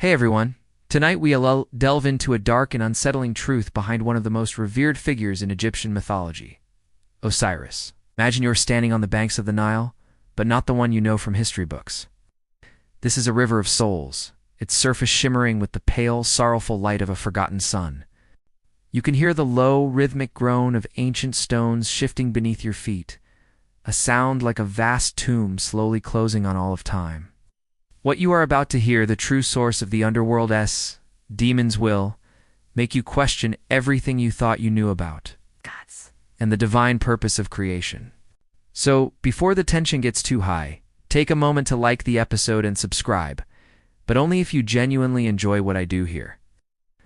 Hey everyone, tonight we delve into a dark and unsettling truth behind one of the most revered figures in Egyptian mythology, Osiris. Imagine you're standing on the banks of the Nile, but not the one you know from history books. This is a river of souls, its surface shimmering with the pale, sorrowful light of a forgotten sun. You can hear the low, rhythmic groan of ancient stones shifting beneath your feet, a sound like a vast tomb slowly closing on all of time. What you are about to hear, the true source of the Underworld's demons, will make you question everything you thought you knew about gods and the divine purpose of creation. So, before the tension gets too high, take a moment to like the episode and subscribe, but only if you genuinely enjoy what I do here.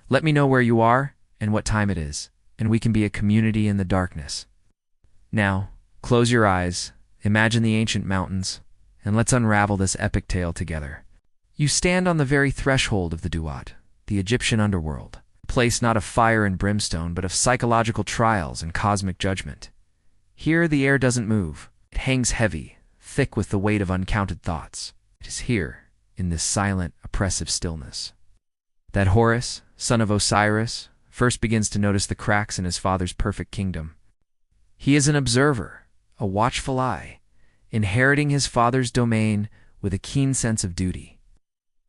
Let me know where you are and what time it is, and we can be a community in the darkness. Now, close your eyes, imagine the ancient mountains, and let's unravel this epic tale together. You stand on the very threshold of the Duat, the Egyptian underworld, a place not of fire and brimstone, but of psychological trials and cosmic judgment. Here the air doesn't move. It hangs heavy, thick with the weight of uncounted thoughts. It is here, in this silent, oppressive stillness, that Horus, son of Osiris, first begins to notice the cracks in his father's perfect kingdom. He is an observer, a watchful eye, inheriting his father's domain with a keen sense of duty.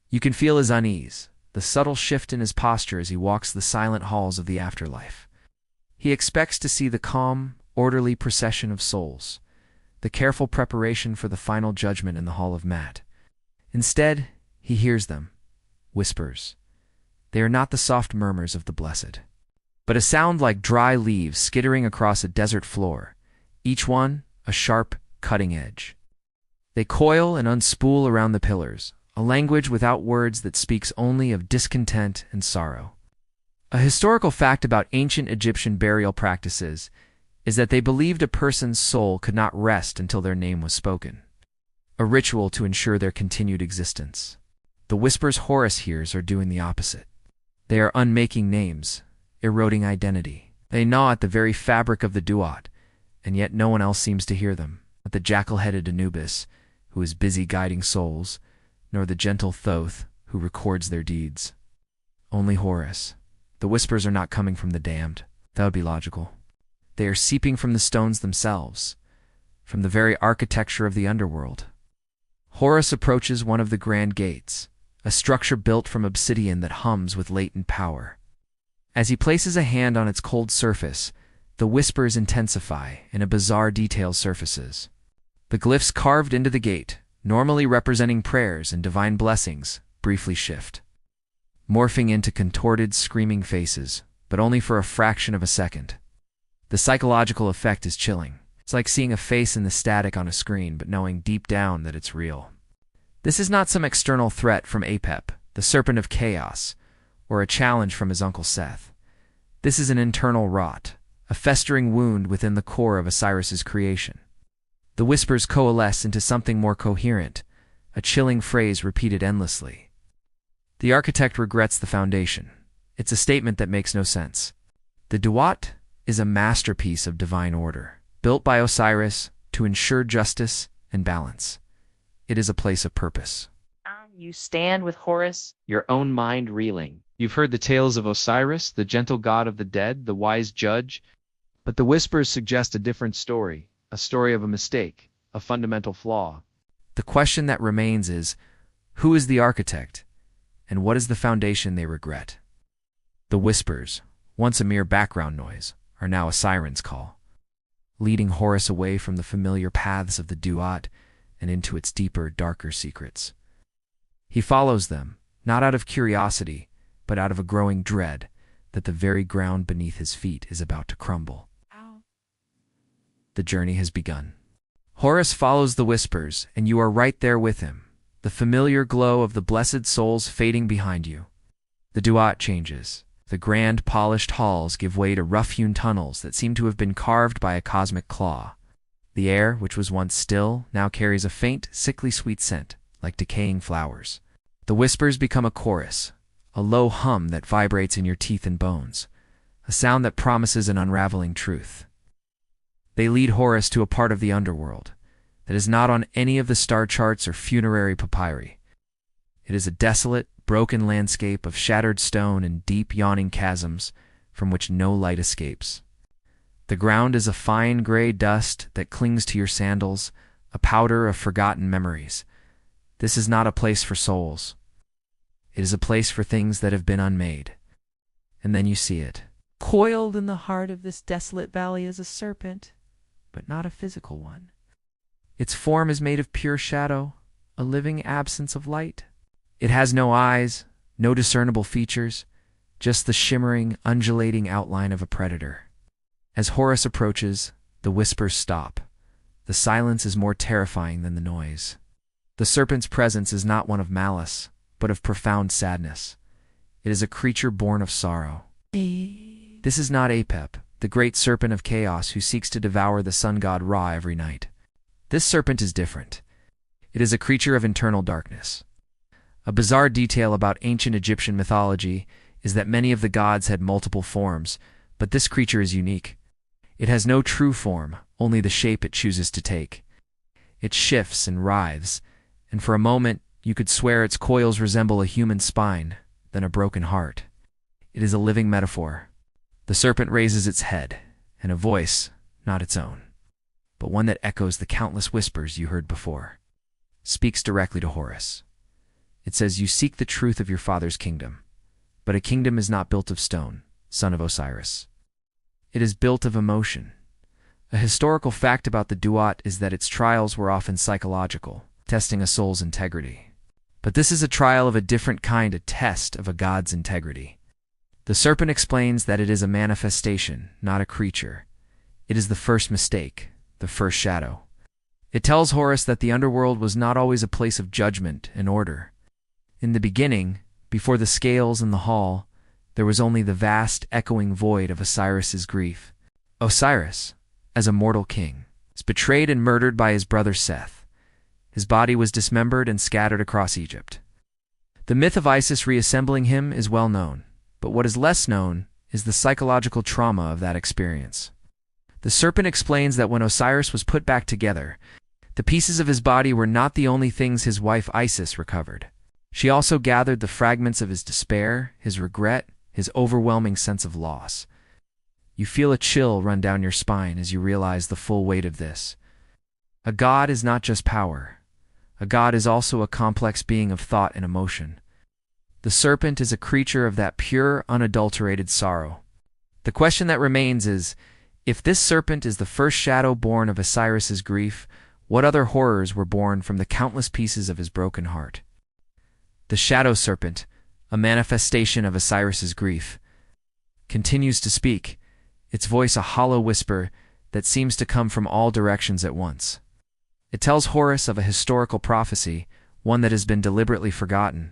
You can feel his unease, the subtle shift in his posture as he walks the silent halls of the afterlife. He expects to see the calm, orderly procession of souls, the careful preparation for the final judgment in the Hall of Mat. Instead, he hears them, whispers. They are not the soft murmurs of the blessed, but a sound like dry leaves skittering across a desert floor, each one a sharp, cutting edge. They coil and unspool around the pillars, a language without words that speaks only of discontent and sorrow. A historical fact about ancient Egyptian burial practices is that they believed a person's soul could not rest until their name was spoken, a ritual to ensure their continued existence. The whispers Horus hears are doing the opposite. They are unmaking names, eroding identity. They gnaw at the very fabric of the Duat, and yet no one else seems to hear them. Not the jackal-headed Anubis, who is busy guiding souls, nor the gentle Thoth, who records their deeds. Only Horus. The whispers are not coming from the damned. That would be logical. They are seeping from the stones themselves, from the very architecture of the underworld. Horus approaches one of the grand gates, a structure built from obsidian that hums with latent power. As he places a hand on its cold surface, the whispers intensify and a bizarre detail surfaces. The glyphs carved into the gate, normally representing prayers and divine blessings, briefly shift, morphing into contorted, screaming faces, but only for a fraction of a second. The psychological effect is chilling. It's like seeing a face in the static on a screen, but knowing deep down that it's real. This is not some external threat from Apep, the serpent of chaos, or a challenge from his uncle Seth. This is an internal rot, a festering wound within the core of Osiris's creation. The whispers coalesce into something more coherent, a chilling phrase repeated endlessly. The architect regrets the foundation. It's a statement that makes no sense. The Duat is a masterpiece of divine order, built by Osiris to ensure justice and balance. It is a place of purpose. You stand with Horus, Your own mind reeling. You've heard the tales of Osiris, the gentle god of the dead, the wise judge, but the whispers suggest a different story, a story of a mistake, a fundamental flaw. The question that remains is, who is the architect, and what is the foundation they regret? The whispers, once a mere background noise, are now a siren's call, leading Horus away from the familiar paths of the Duat and into its deeper, darker secrets. He follows them, not out of curiosity, but out of a growing dread that the very ground beneath his feet is about to crumble. Ow. The journey has begun. Horus follows the whispers, and you are right there with him, the familiar glow of the blessed souls fading behind you. The Duat changes. The grand, polished halls give way to rough-hewn tunnels that seem to have been carved by a cosmic claw. The air, which was once still, now carries a faint, sickly sweet scent, like decaying flowers. The whispers become a chorus, a low hum that vibrates in your teeth and bones, a sound that promises an unraveling truth. They lead Horus to a part of the underworld that is not on any of the star charts or funerary papyri. It is a desolate, broken landscape of shattered stone and deep yawning chasms from which no light escapes. The ground is a fine gray dust that clings to your sandals, a powder of forgotten memories. This is not a place for souls. It is a place for things that have been unmade. And then you see it. Coiled in the heart of this desolate valley is a serpent, but not a physical one. Its form is made of pure shadow, a living absence of light. It has no eyes, no discernible features, just the shimmering, undulating outline of a predator. As Horus approaches, the whispers stop. The silence is more terrifying than the noise. The serpent's presence is not one of malice, but of profound sadness. It is a creature born of sorrow. This is not Apep, the great serpent of chaos who seeks to devour the sun god Ra every night. This serpent is different. It is a creature of internal darkness. A bizarre detail about ancient Egyptian mythology is that many of the gods had multiple forms, but this creature is unique. It has no true form, only the shape it chooses to take. It shifts and writhes, and for a moment you could swear its coils resemble a human spine, then a broken heart. It is a living metaphor. The serpent raises its head, and a voice, not its own, but one that echoes the countless whispers you heard before, speaks directly to Horus. It says, "You seek the truth of your father's kingdom, but a kingdom is not built of stone, son of Osiris. It is built of emotion." A historical fact about the Duat is that its trials were often psychological, testing a soul's integrity. But this is a trial of a different kind, a test of a god's integrity. The serpent explains that it is a manifestation, not a creature. It is the first mistake, the first shadow. It tells Horus that the underworld was not always a place of judgment and order. In the beginning, before the scales and the hall, there was only the vast, echoing void of Osiris's grief. Osiris, as a mortal king, was betrayed and murdered by his brother Seth. His body was dismembered and scattered across Egypt. The myth of Isis reassembling him is well known, but what is less known is the psychological trauma of that experience. The serpent explains that when Osiris was put back together, the pieces of his body were not the only things his wife Isis recovered. She also gathered the fragments of his despair, his regret, his overwhelming sense of loss. You feel a chill run down your spine as you realize the full weight of this. A god is not just power. A god is also a complex being of thought and emotion. The serpent is a creature of that pure, unadulterated sorrow. The question that remains is, if this serpent is the first shadow born of Osiris's grief, what other horrors were born from the countless pieces of his broken heart? The shadow serpent, a manifestation of Osiris's grief, continues to speak, its voice a hollow whisper that seems to come from all directions at once. It tells Horus of a historical prophecy, one that has been deliberately forgotten.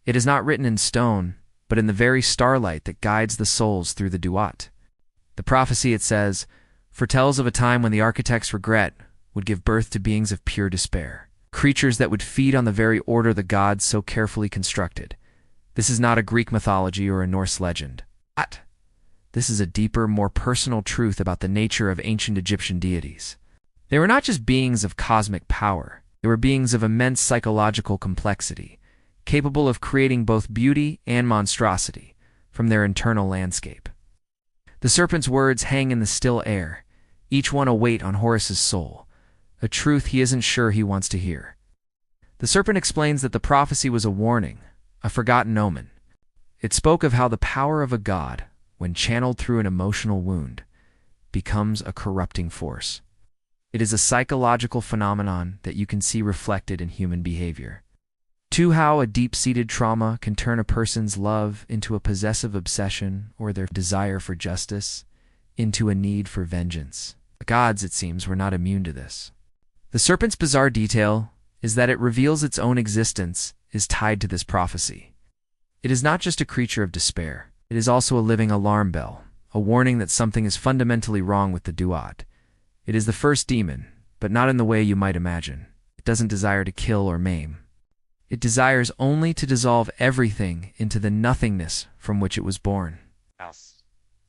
It is not written in stone, but in the very starlight that guides the souls through the Duat. The prophecy, it says, foretells of a time when the architect's regret would give birth to beings of pure despair, creatures that would feed on the very order the gods so carefully constructed. This is not a Greek mythology or a Norse legend. This is a deeper, more personal truth about the nature of ancient Egyptian deities. They were not just beings of cosmic power. They were beings of immense psychological complexity, capable of creating both beauty and monstrosity from their internal landscape. The serpent's words hang in the still air, each one a weight on Horus's soul, a truth he isn't sure he wants to hear. The serpent explains that the prophecy was a warning, a forgotten omen. It spoke of how the power of a god, when channeled through an emotional wound, becomes a corrupting force. It is a psychological phenomenon that you can see reflected in human behavior. To how a deep-seated trauma can turn a person's love into a possessive obsession or their desire for justice into a need for vengeance. The gods, it seems, were not immune to this. The serpent's bizarre detail is that it reveals its own existence is tied to this prophecy. It is not just a creature of despair. It is also a living alarm bell, a warning that something is fundamentally wrong with the Duat. It is the first demon, but not in the way you might imagine. It doesn't desire to kill or maim. It desires only to dissolve everything into the nothingness from which it was born.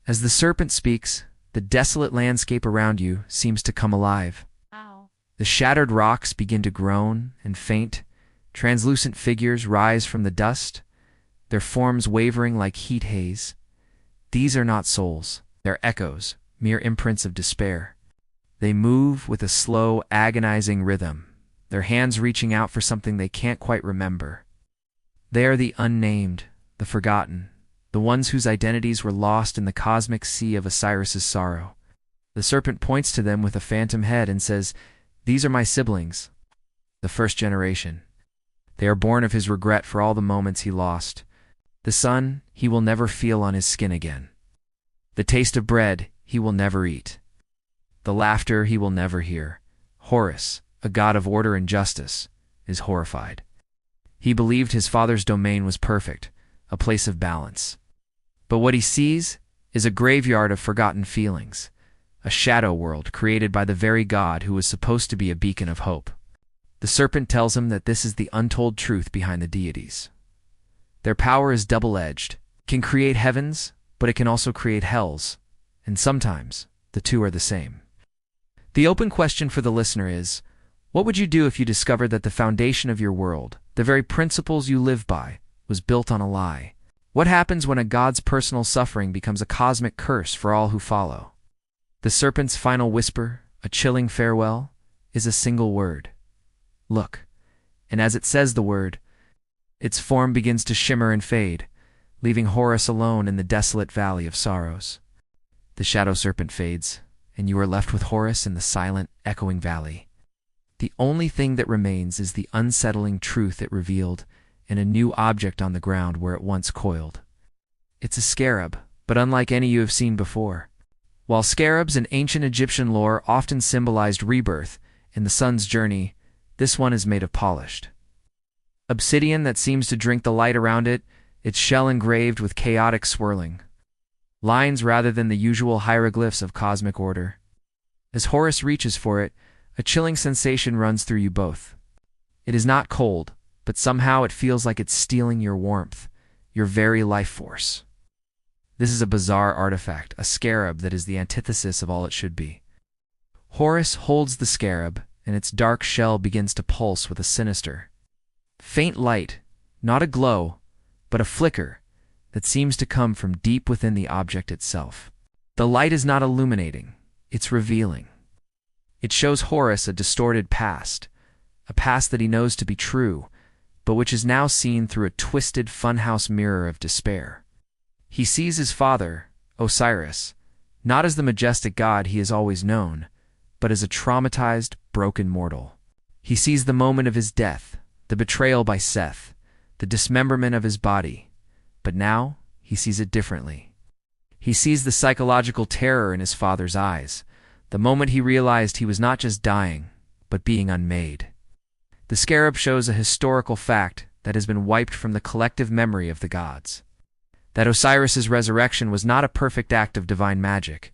As the serpent speaks, the desolate landscape around you seems to come alive. Ow. The shattered rocks begin to groan and faint, Translucent figures rise from the dust, their forms wavering like heat haze. These are not souls, they're echoes, mere imprints of despair. They move with a slow, agonizing rhythm, their hands reaching out for something they can't quite remember. They are the unnamed, the forgotten, the ones whose identities were lost in the cosmic sea of Osiris's sorrow. The serpent points to them with a phantom head and says, "These are my siblings, the first generation. They are born of his regret for all the moments he lost. The sun he will never feel on his skin again. The taste of bread he will never eat. The laughter he will never hear." Horus, a god of order and justice, is horrified. He believed his father's domain was perfect, a place of balance. But what he sees is a graveyard of forgotten feelings, a shadow world created by the very god who was supposed to be a beacon of hope. The serpent tells him that this is the untold truth behind the deities. Their power is double-edged, can create heavens, but it can also create hells, and sometimes the two are the same. The open question for the listener is, what would you do if you discovered that the foundation of your world, the very principles you live by, was built on a lie? What happens when a god's personal suffering becomes a cosmic curse for all who follow? The serpent's final whisper, a chilling farewell, is a single word: look. And as it says the word, its form begins to shimmer and fade, leaving Horus alone in the desolate valley of sorrows. The shadow serpent fades, and you are left with Horus in the silent, echoing valley. The only thing that remains is the unsettling truth it revealed in a new object on the ground where it once coiled. It's a scarab, but unlike any you have seen before. While scarabs in ancient Egyptian lore often symbolized rebirth in the sun's journey, this one is made of polished obsidian that seems to drink the light around it, its shell engraved with chaotic swirling lines rather than the usual hieroglyphs of cosmic order. As Horus reaches for it, a chilling sensation runs through you both. It is not cold, but somehow it feels like it's stealing your warmth, your very life force. This is a bizarre artifact, a scarab that is the antithesis of all it should be. Horus holds the scarab, and its dark shell begins to pulse with a sinister, faint light, not a glow, but a flicker that seems to come from deep within the object itself. The light is not illuminating, it's revealing. It shows Horus a distorted past, a past that he knows to be true, but which is now seen through a twisted funhouse mirror of despair. He sees his father, Osiris, not as the majestic god he has always known, but as a traumatized, broken mortal. He sees the moment of his death, the betrayal by Seth, the dismemberment of his body, but now he sees it differently. He sees the psychological terror in his father's eyes, the moment he realized he was not just dying, but being unmade. The scarab shows a historical fact that has been wiped from the collective memory of the gods. That Osiris's resurrection was not a perfect act of divine magic.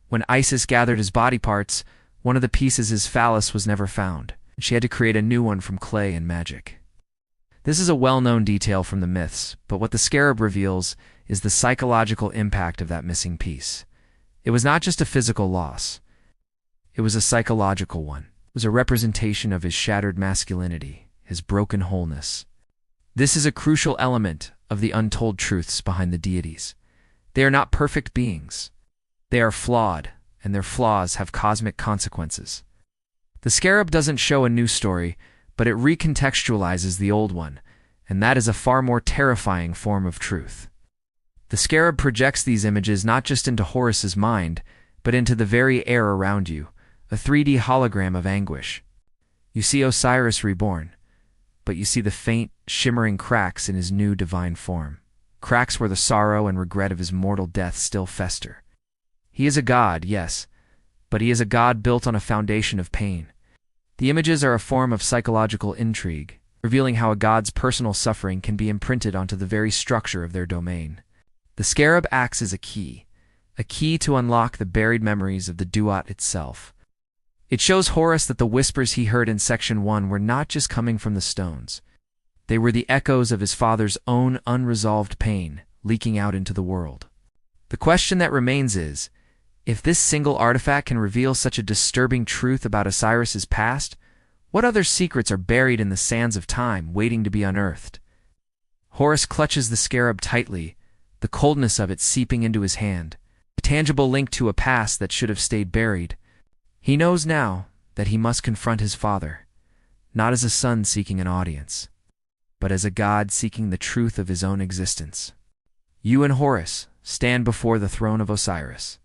When Isis gathered his body parts, one of the pieces, his phallus, was never found. She had to create a new one from clay and magic. This is a well-known detail from the myths, but what the scarab reveals is the psychological impact of that missing piece. It was not just a physical loss. It was a psychological one. It was a representation of his shattered masculinity, his broken wholeness. This is a crucial element of the untold truths behind the deities. They are not perfect beings. They are flawed, and their flaws have cosmic consequences. The scarab doesn't show a new story, but it recontextualizes the old one, and that is a far more terrifying form of truth. The scarab projects these images not just into Horus's mind, but into the very air around you, a 3D hologram of anguish. You see Osiris reborn, but you see the faint, shimmering cracks in his new divine form. Cracks where the sorrow and regret of his mortal death still fester. He is a god, yes, but he is a god built on a foundation of pain. The images are a form of psychological intrigue, revealing how a god's personal suffering can be imprinted onto the very structure of their domain. The scarab acts as a key to unlock the buried memories of the Duat itself. It shows Horus that the whispers he heard in Section 1 were not just coming from the stones. They were the echoes of his father's own unresolved pain leaking out into the world. The question that remains is, if this single artifact can reveal such a disturbing truth about Osiris's past, What other secrets are buried in the sands of time, waiting to be unearthed? Horus clutches the scarab tightly, the coldness of it seeping into his hand, a tangible link to a past that should have stayed buried. He knows now that he must confront his father, not as a son seeking an audience, but as a god seeking the truth of his own existence. You and Horus stand before the throne of Osiris.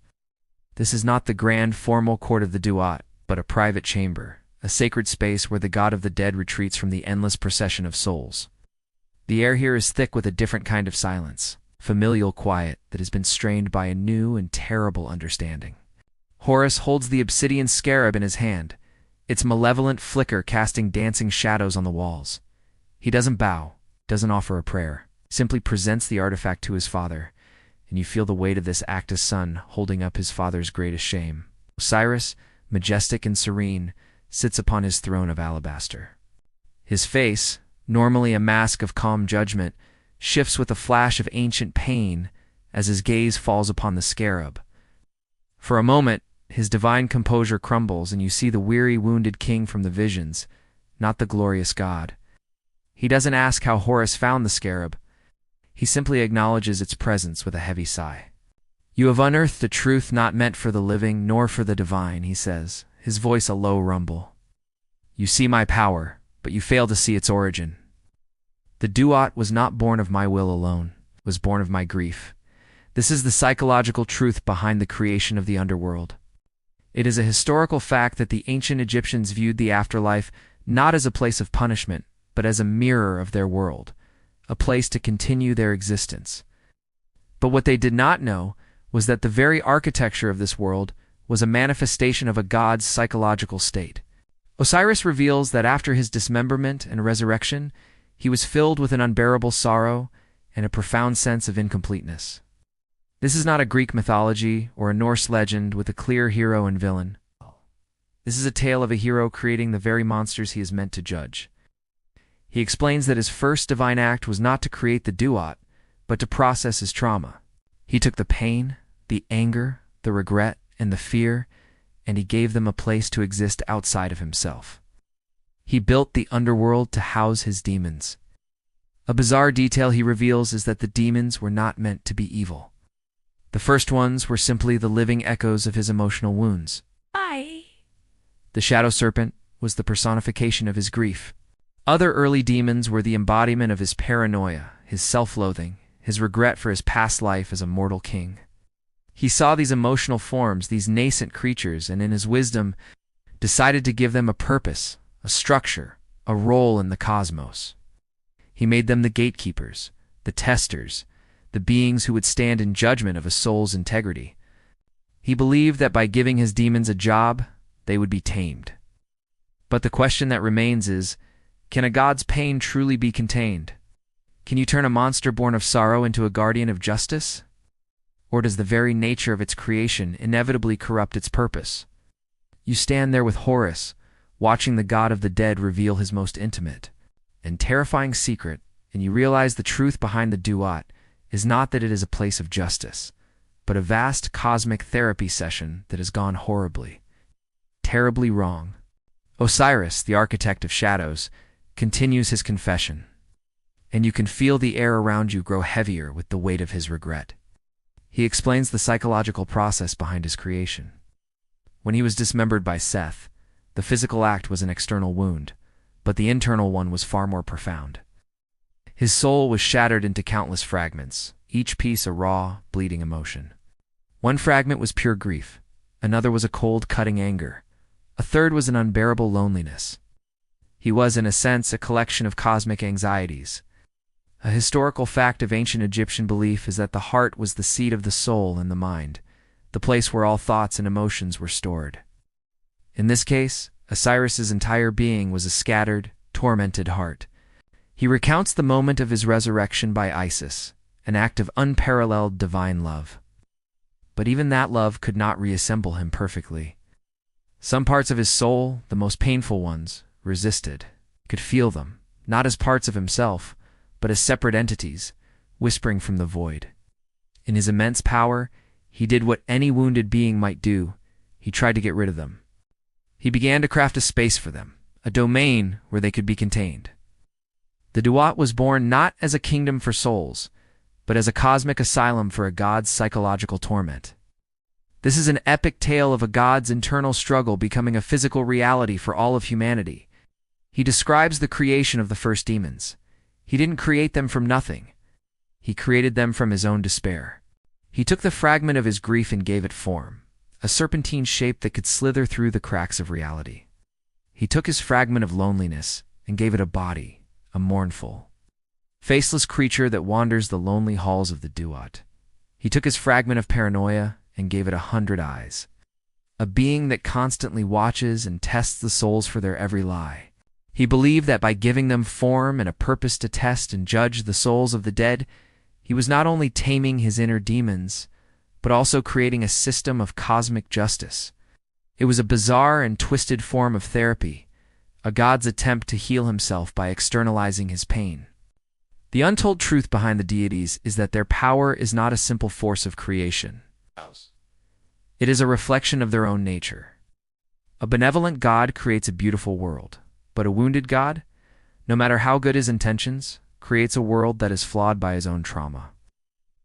This is not the grand formal court of the Duat, but a private chamber, a sacred space where the god of the dead retreats from the endless procession of souls. The air here is thick with a different kind of silence, familial quiet that has been strained by a new and terrible understanding. Horus holds the obsidian scarab in his hand, its malevolent flicker casting dancing shadows on the walls. He doesn't bow, doesn't offer a prayer, simply presents the artifact to his father, and you feel the weight of this act as son holding up his father's greatest shame. Osiris, majestic and serene, sits upon his throne of alabaster. His face, normally a mask of calm judgment, shifts with a flash of ancient pain as his gaze falls upon the scarab. For a moment, his divine composure crumbles and you see the weary, wounded king from the visions, not the glorious god. He doesn't ask how Horus found the scarab. He simply acknowledges its presence with a heavy sigh. You have unearthed the truth not meant for the living nor for the divine, he says, his voice a low rumble. You see my power, but you fail to see its origin. The Duat was not born of my will alone, it was born of my grief. This is the psychological truth behind the creation of the Underworld. It is a historical fact that the ancient Egyptians viewed the afterlife not as a place of punishment, but as a mirror of their world, a place to continue their existence. But what they did not know was that the very architecture of this world was a manifestation of a god's psychological state. Osiris reveals that after his dismemberment and resurrection, he was filled with an unbearable sorrow and a profound sense of incompleteness. This is not a Greek mythology or a Norse legend with a clear hero and villain. This is a tale of a hero creating the very monsters he is meant to judge. He explains that his first divine act was not to create the Duat, but to process his trauma. He took the pain, the anger, the regret, and the fear, and he gave them a place to exist outside of himself. He built the underworld to house his demons. A bizarre detail he reveals is that the demons were not meant to be evil. The first ones were simply the living echoes of his emotional wounds. The shadow serpent was the personification of his grief. Other early demons were the embodiment of his paranoia, his self-loathing, his regret for his past life as a mortal king. He saw these emotional forms, these nascent creatures, and in his wisdom decided to give them a purpose, a structure, a role in the cosmos. He made them the gatekeepers, the testers, the beings who would stand in judgment of a soul's integrity. He believed that by giving his demons a job, they would be tamed. But the question that remains is, can a god's pain truly be contained? Can you turn a monster born of sorrow into a guardian of justice? Or does the very nature of its creation inevitably corrupt its purpose? You stand there with Horus, watching the god of the dead reveal his most intimate and terrifying secret, and you realize the truth behind the Duat is not that it is a place of justice, but a vast cosmic therapy session that has gone horribly, terribly wrong. Osiris, the architect of shadows, continues his confession, and you can feel the air around you grow heavier with the weight of his regret. He explains the psychological process behind his creation. When he was dismembered by Seth, the physical act was an external wound, but the internal one was far more profound. His soul was shattered into countless fragments, each piece a raw, bleeding emotion. One fragment was pure grief, another was a cold, cutting anger, a third was an unbearable loneliness. He was, in a sense, a collection of cosmic anxieties. A historical fact of ancient Egyptian belief is that the heart was the seat of the soul and the mind, the place where all thoughts and emotions were stored. In this case, Osiris's entire being was a scattered, tormented heart. He recounts the moment of his resurrection by Isis, an act of unparalleled divine love. But even that love could not reassemble him perfectly. Some parts of his soul, the most painful ones, resisted, could feel them, not as parts of himself, but as separate entities, whispering from the void. In his immense power, he did what any wounded being might do. He tried to get rid of them. He began to craft a space for them, a domain where they could be contained. The Duat was born not as a kingdom for souls, but as a cosmic asylum for a god's psychological torment. This is an epic tale of a god's internal struggle becoming a physical reality for all of humanity. He describes the creation of the first demons. He didn't create them from nothing. He created them from his own despair. He took the fragment of his grief and gave it form, a serpentine shape that could slither through the cracks of reality. He took his fragment of loneliness and gave it a body, a mournful, faceless creature that wanders the lonely halls of the Duat. He took his fragment of paranoia and gave it 100 eyes, a being that constantly watches and tests the souls for their every lie. He believed that by giving them form and a purpose to test and judge the souls of the dead, he was not only taming his inner demons, but also creating a system of cosmic justice. It was a bizarre and twisted form of therapy, a god's attempt to heal himself by externalizing his pain. The untold truth behind the deities is that their power is not a simple force of creation. It is a reflection of their own nature. A benevolent God creates a beautiful world, but a wounded God, no matter how good his intentions, creates a world that is flawed by his own trauma.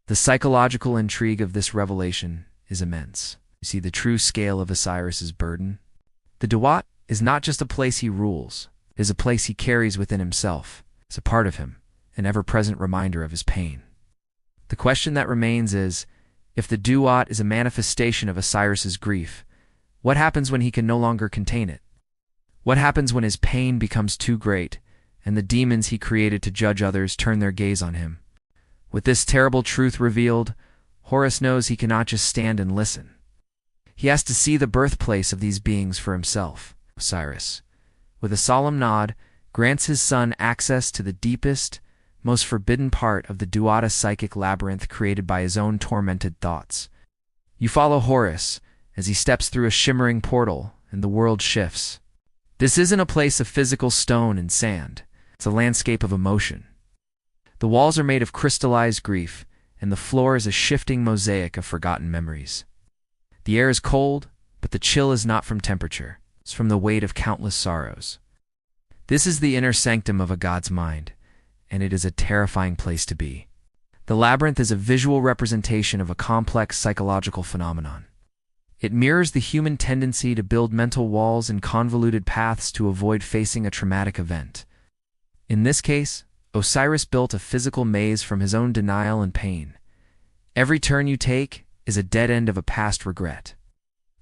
The psychological intrigue of this revelation is immense. You see the true scale of Osiris's burden? The Duat is not just a place he rules, it is a place he carries within himself. It's a part of him, an ever-present reminder of his pain. The question that remains is, if the Duat is a manifestation of Osiris's grief, what happens when he can no longer contain it? What happens when his pain becomes too great, and the demons he created to judge others turn their gaze on him? With this terrible truth revealed, Horus knows he cannot just stand and listen. He has to see the birthplace of these beings for himself. Osiris, with a solemn nod, grants his son access to the deepest, most forbidden part of the Duata psychic labyrinth created by his own tormented thoughts. You follow Horus as he steps through a shimmering portal, and the world shifts. This isn't a place of physical stone and sand. It's a landscape of emotion. The walls are made of crystallized grief, and the floor is a shifting mosaic of forgotten memories. The air is cold, but the chill is not from temperature. It's from the weight of countless sorrows. This is the inner sanctum of a god's mind, and it is a terrifying place to be. The labyrinth is a visual representation of a complex psychological phenomenon. It mirrors the human tendency to build mental walls and convoluted paths to avoid facing a traumatic event. In this case, Osiris built a physical maze from his own denial and pain. Every turn you take is a dead end of a past regret.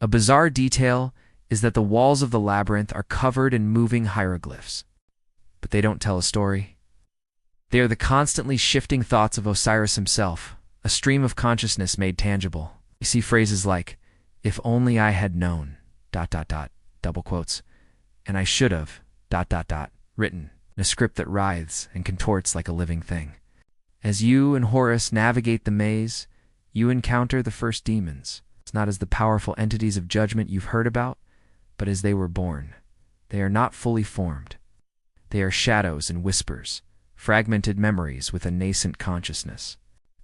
A bizarre detail is that the walls of the labyrinth are covered in moving hieroglyphs. But they don't tell a story. They are the constantly shifting thoughts of Osiris himself, a stream of consciousness made tangible. You see phrases like, "If only I had known, ... double quotes, and I should have, ... written in a script that writhes and contorts like a living thing. As you and Horus navigate the maze, you encounter the first demons. It's not as the powerful entities of judgment you've heard about, but as they were born. They are not fully formed. They are shadows and whispers, fragmented memories with a nascent consciousness.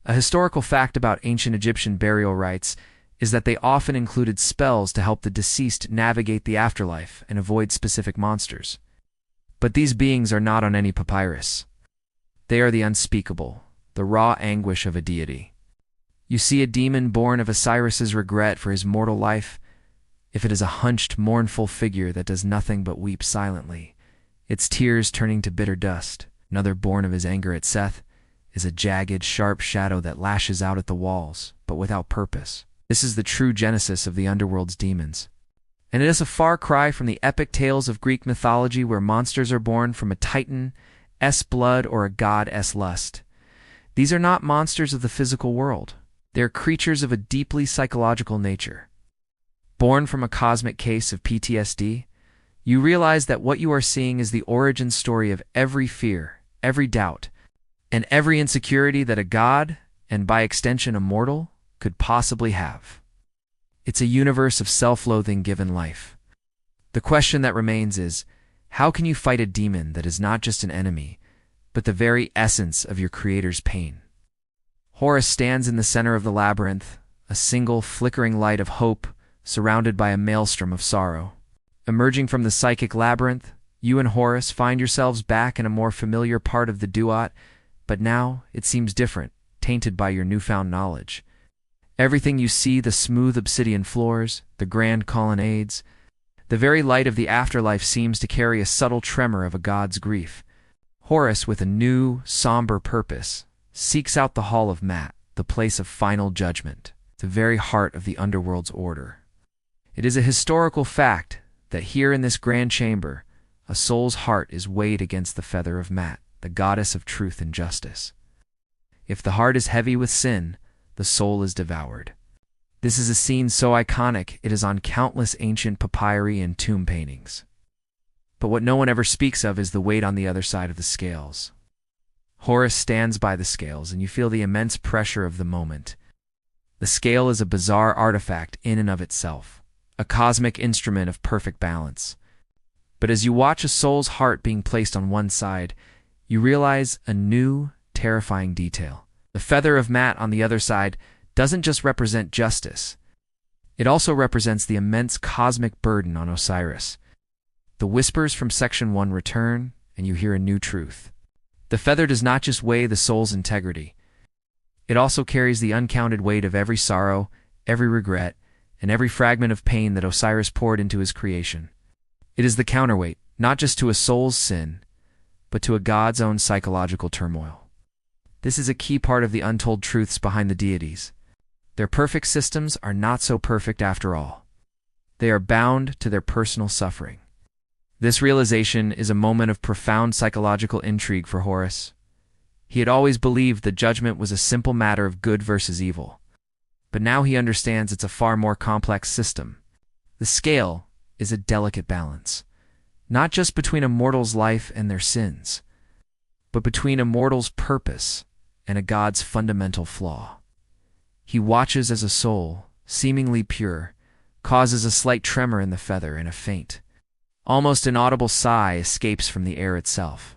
A historical fact about ancient Egyptian burial rites is that they often included spells to help the deceased navigate the afterlife and avoid specific monsters. But these beings are not on any papyrus. They are the unspeakable, the raw anguish of a deity. You see a demon born of Osiris's regret for his mortal life. If it is a hunched, mournful figure that does nothing but weep silently, its tears turning to bitter dust. Another born of his anger at Seth is a jagged, sharp shadow that lashes out at the walls, but without purpose. This is the true genesis of the Underworld's demons. And it is a far cry from the epic tales of Greek mythology where monsters are born from a titan's blood or a god's lust. These are not monsters of the physical world. They are creatures of a deeply psychological nature. Born from a cosmic case of PTSD, you realize that what you are seeing is the origin story of every fear, every doubt, and every insecurity that a god, and by extension a mortal, could possibly have. It's a universe of self-loathing given life. The question that remains is, how can you fight a demon that is not just an enemy, but the very essence of your creator's pain? Horus stands in the center of the labyrinth, a single flickering light of hope surrounded by a maelstrom of sorrow. Emerging from the psychic labyrinth, You and Horus find yourselves back in a more familiar part of the Duat, but now it seems different, tainted by your newfound knowledge. Everything you see, the smooth obsidian floors, the grand colonnades, the very light of the afterlife seems to carry a subtle tremor of a god's grief. Horus, with a new, somber purpose, seeks out the Hall of Mat, the place of final judgment, the very heart of the Underworld's order. It is a historical fact that here in this grand chamber, a soul's heart is weighed against the feather of Mat, the goddess of truth and justice. If the heart is heavy with sin, the soul is devoured. This is a scene so iconic it is on countless ancient papyri and tomb paintings. But what no one ever speaks of is the weight on the other side of the scales. Horus stands by the scales, and you feel the immense pressure of the moment. The scale is a bizarre artifact in and of itself, a cosmic instrument of perfect balance. But as you watch a soul's heart being placed on one side, you realize a new, terrifying detail. The feather of Mat on the other side doesn't just represent justice. It also represents the immense cosmic burden on Osiris. The whispers from Section 1 return, and you hear a new truth. The feather does not just weigh the soul's integrity. It also carries the uncounted weight of every sorrow, every regret, and every fragment of pain that Osiris poured into his creation. It is the counterweight, not just to a soul's sin, but to a god's own psychological turmoil. This is a key part of the untold truths behind the deities. Their perfect systems are not so perfect after all. They are bound to their personal suffering. This realization is a moment of profound psychological intrigue for Horus. He had always believed that judgment was a simple matter of good versus evil. But now he understands it's a far more complex system. The scale is a delicate balance, not just between a mortal's life and their sins, but between a mortal's purpose and a god's fundamental flaw. He watches as a soul, seemingly pure, causes a slight tremor in the feather and a faint, almost inaudible sigh escapes from the air itself.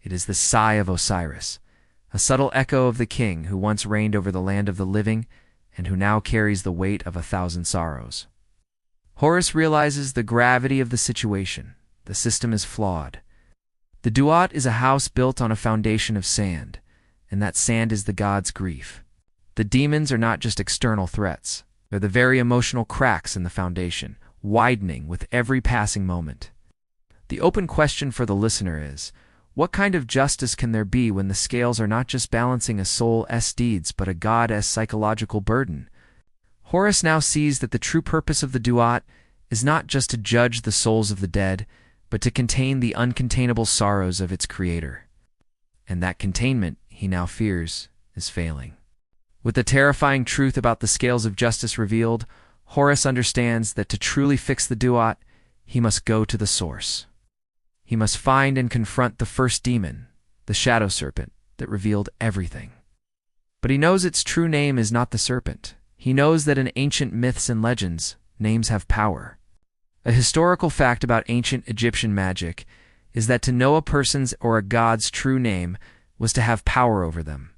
It is the sigh of Osiris, a subtle echo of the king who once reigned over the land of the living and who now carries the weight of 1,000 sorrows. Horus realizes the gravity of the situation. The system is flawed. The Duat is a house built on a foundation of sand, and that sand is the god's grief. The demons are not just external threats. They're the very emotional cracks in the foundation, widening with every passing moment. The open question for the listener is, what kind of justice can there be when the scales are not just balancing a soul's deeds but a god's psychological burden? Horus now sees that the true purpose of the Duat is not just to judge the souls of the dead, but to contain the uncontainable sorrows of its creator. And that containment, he now fears, is failing. With the terrifying truth about the scales of justice revealed, Horus understands that to truly fix the Duat, he must go to the source. He must find and confront the first demon, the shadow serpent, that revealed everything. But he knows its true name is not the serpent. He knows that in ancient myths and legends, names have power. A historical fact about ancient Egyptian magic is that to know a person's or a god's true name was to have power over them.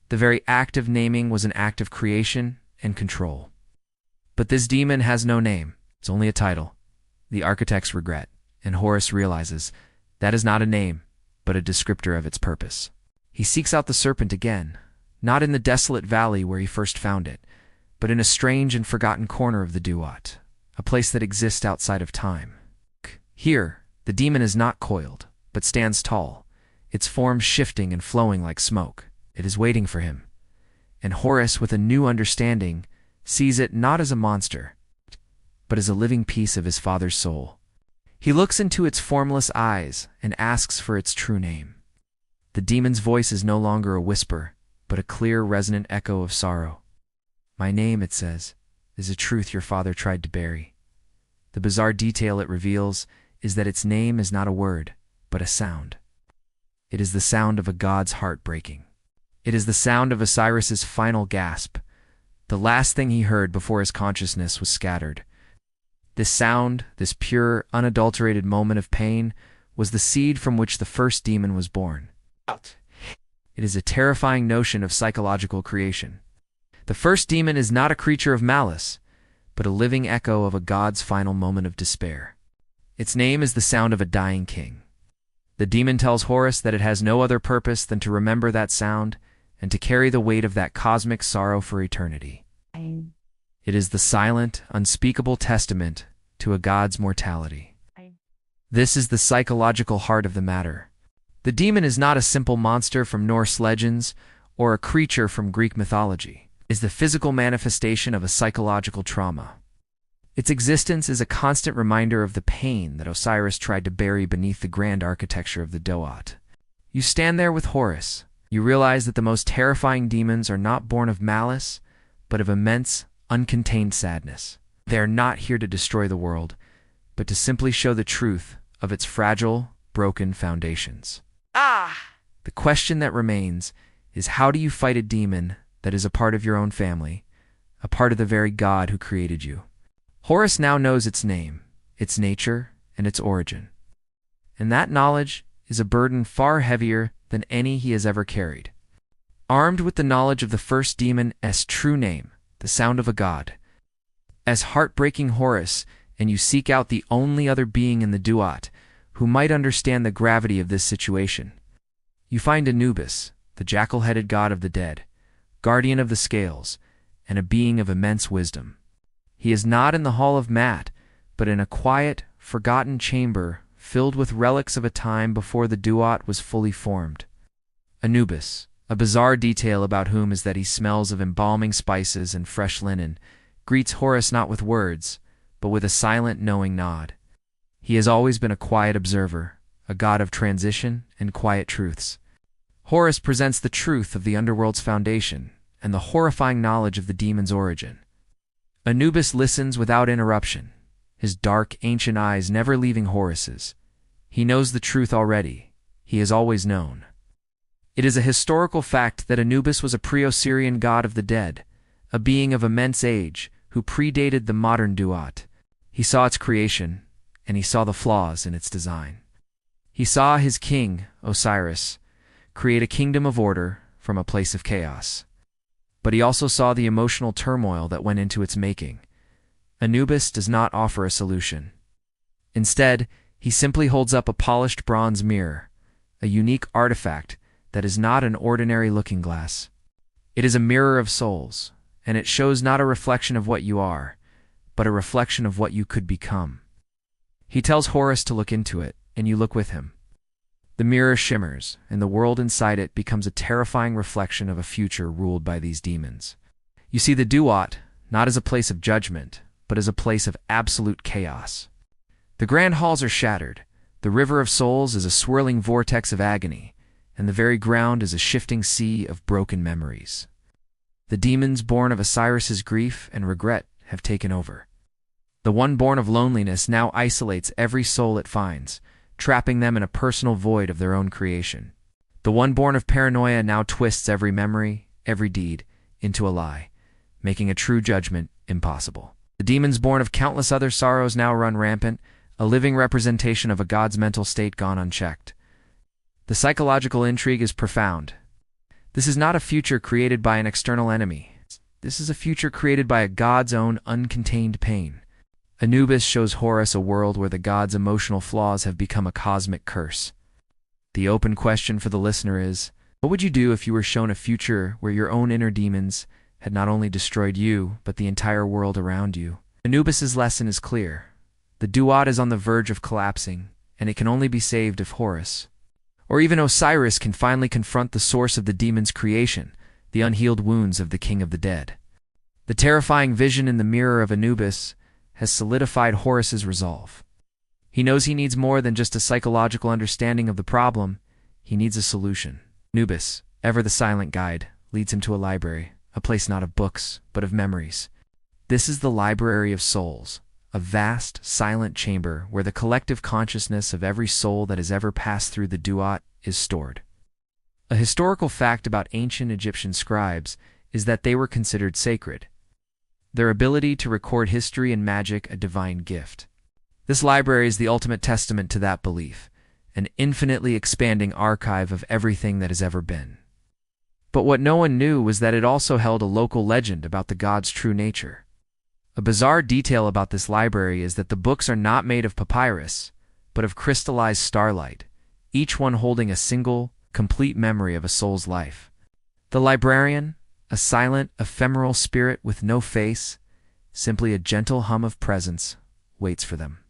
The very act of naming was an act of creation and control. But this demon has no name. It's only a title, the architect's regret, and Horus realizes that is not a name, but a descriptor of its purpose. He seeks out the serpent again, not in the desolate valley where he first found it, but in a strange and forgotten corner of the Duat, a place that exists outside of time. Here, the demon is not coiled, but stands tall, its form shifting and flowing like smoke. It is waiting for him. And Horus, with a new understanding, sees it not as a monster, but as a living piece of his father's soul. He looks into its formless eyes and asks for its true name. The demon's voice is no longer a whisper, but a clear, resonant echo of sorrow. "My name," it says, "is a truth your father tried to bury." The bizarre detail it reveals is that its name is not a word, but a sound. It is the sound of a god's heart breaking. It is the sound of Osiris's final gasp, the last thing he heard before his consciousness was scattered. This sound, this pure, unadulterated moment of pain, was the seed from which the first demon was born. It is a terrifying notion of psychological creation. The first demon is not a creature of malice, but a living echo of a god's final moment of despair. Its name is the sound of a dying king. The demon tells Horus that it has no other purpose than to remember that sound and to carry the weight of that cosmic sorrow for eternity. It is the silent, unspeakable testament to a god's mortality. This is the psychological heart of the matter. The demon is not a simple monster from Norse legends or a creature from Greek mythology. It is the physical manifestation of a psychological trauma. Its existence is a constant reminder of the pain that Osiris tried to bury beneath the grand architecture of the Duat. You stand there with Horus. You realize that the most terrifying demons are not born of malice, but of immense, uncontained sadness. They are not here to destroy the world, but to simply show the truth of its fragile, broken foundations. The question that remains is, how do you fight a demon that is a part of your own family, a part of the very God who created you? Horus now knows its name, its nature, and its origin. And that knowledge is a burden far heavier than any he has ever carried. Armed with the knowledge of the first demon's true name, the sound of a god, as heartbreaking Horus, and you seek out the only other being in the Duat who might understand the gravity of this situation. You find Anubis, the jackal-headed god of the dead, guardian of the scales, and a being of immense wisdom. He is not in the Hall of Mat, but in a quiet, forgotten chamber filled with relics of a time before the Duat was fully formed. Anubis, a bizarre detail about whom is that he smells of embalming spices and fresh linen, greets Horus not with words, but with a silent, knowing nod. He has always been a quiet observer, a god of transition and quiet truths. Horus presents the truth of the Underworld's foundation and the horrifying knowledge of the demon's origin. Anubis listens without interruption, his dark, ancient eyes never leaving Horus's. He knows the truth already. He has always known. It is a historical fact that Anubis was a pre-Osirian god of the dead, a being of immense age who predated the modern Duat. He saw its creation, and he saw the flaws in its design. He saw his king, Osiris, create a kingdom of order from a place of chaos. But he also saw the emotional turmoil that went into its making. Anubis does not offer a solution. Instead, he simply holds up a polished bronze mirror, a unique artifact that is not an ordinary looking glass. It is a mirror of souls, and it shows not a reflection of what you are, but a reflection of what you could become. He tells Horus to look into it, and you look with him. The mirror shimmers, and the world inside it becomes a terrifying reflection of a future ruled by these demons. You see the Duat not as a place of judgment, but as a place of absolute chaos. The grand halls are shattered, the river of souls is a swirling vortex of agony, and the very ground is a shifting sea of broken memories. The demons born of Osiris's grief and regret have taken over. The one born of loneliness now isolates every soul it finds, trapping them in a personal void of their own creation. The one born of paranoia now twists every memory, every deed, into a lie, making a true judgment impossible. The demons born of countless other sorrows now run rampant, a living representation of a god's mental state gone unchecked. The psychological intrigue is profound. This is not a future created by an external enemy. This is a future created by a god's own uncontained pain. Anubis shows Horus a world where the god's emotional flaws have become a cosmic curse. The open question for the listener is, what would you do if you were shown a future where your own inner demons had not only destroyed you, but the entire world around you? Anubis's lesson is clear. The Duat is on the verge of collapsing, and it can only be saved if Horus, or even Osiris, can finally confront the source of the demon's creation, the unhealed wounds of the king of the dead. The terrifying vision in the mirror of Anubis has solidified Horus's resolve. He knows he needs more than just a psychological understanding of the problem. He needs a solution. Anubis, ever the silent guide, leads him to a library, a place not of books, but of memories. This is the Library of Souls, a vast, silent chamber where the collective consciousness of every soul that has ever passed through the Duat is stored. A historical fact about ancient Egyptian scribes is that they were considered sacred, their ability to record history and magic a divine gift. This library is the ultimate testament to that belief, an infinitely expanding archive of everything that has ever been. But what no one knew was that it also held a local legend about the god's true nature. A bizarre detail about this library is that the books are not made of papyrus, but of crystallized starlight, each one holding a single, complete memory of a soul's life. The librarian, a silent, ephemeral spirit with no face, simply a gentle hum of presence, waits for them.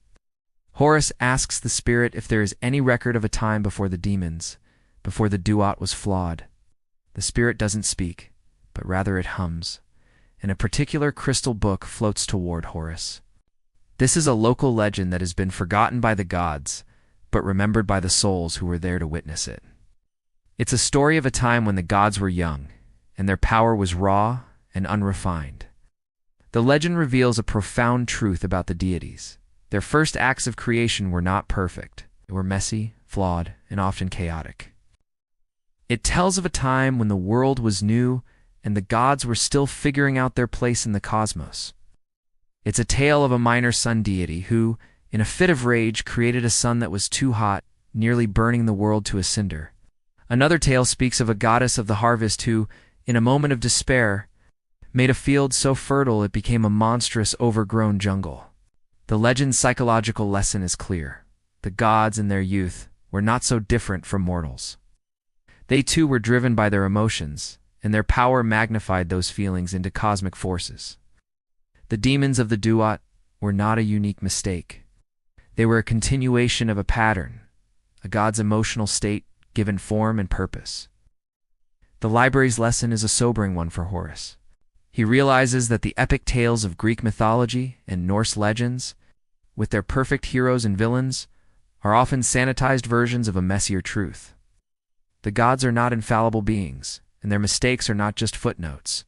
Horus asks the spirit if there is any record of a time before the demons, before the Duat was flawed. The spirit doesn't speak, but rather it hums, and a particular crystal book floats toward Horus. This is a local legend that has been forgotten by the gods, but remembered by the souls who were there to witness it. It's a story of a time when the gods were young, and their power was raw and unrefined. The legend reveals a profound truth about the deities. Their first acts of creation were not perfect. They were messy, flawed, and often chaotic. It tells of a time when the world was new and the gods were still figuring out their place in the cosmos. It's a tale of a minor sun deity who, in a fit of rage, created a sun that was too hot, nearly burning the world to a cinder. Another tale speaks of a goddess of the harvest who, in a moment of despair, made a field so fertile it became a monstrous, overgrown jungle. The legend's psychological lesson is clear. The gods in their youth were not so different from mortals. They too were driven by their emotions, and their power magnified those feelings into cosmic forces. The demons of the Duat were not a unique mistake. They were a continuation of a pattern, a god's emotional state given form and purpose. The library's lesson is a sobering one for Horus. He realizes that the epic tales of Greek mythology and Norse legends, with their perfect heroes and villains, are often sanitized versions of a messier truth. The gods are not infallible beings, and their mistakes are not just footnotes.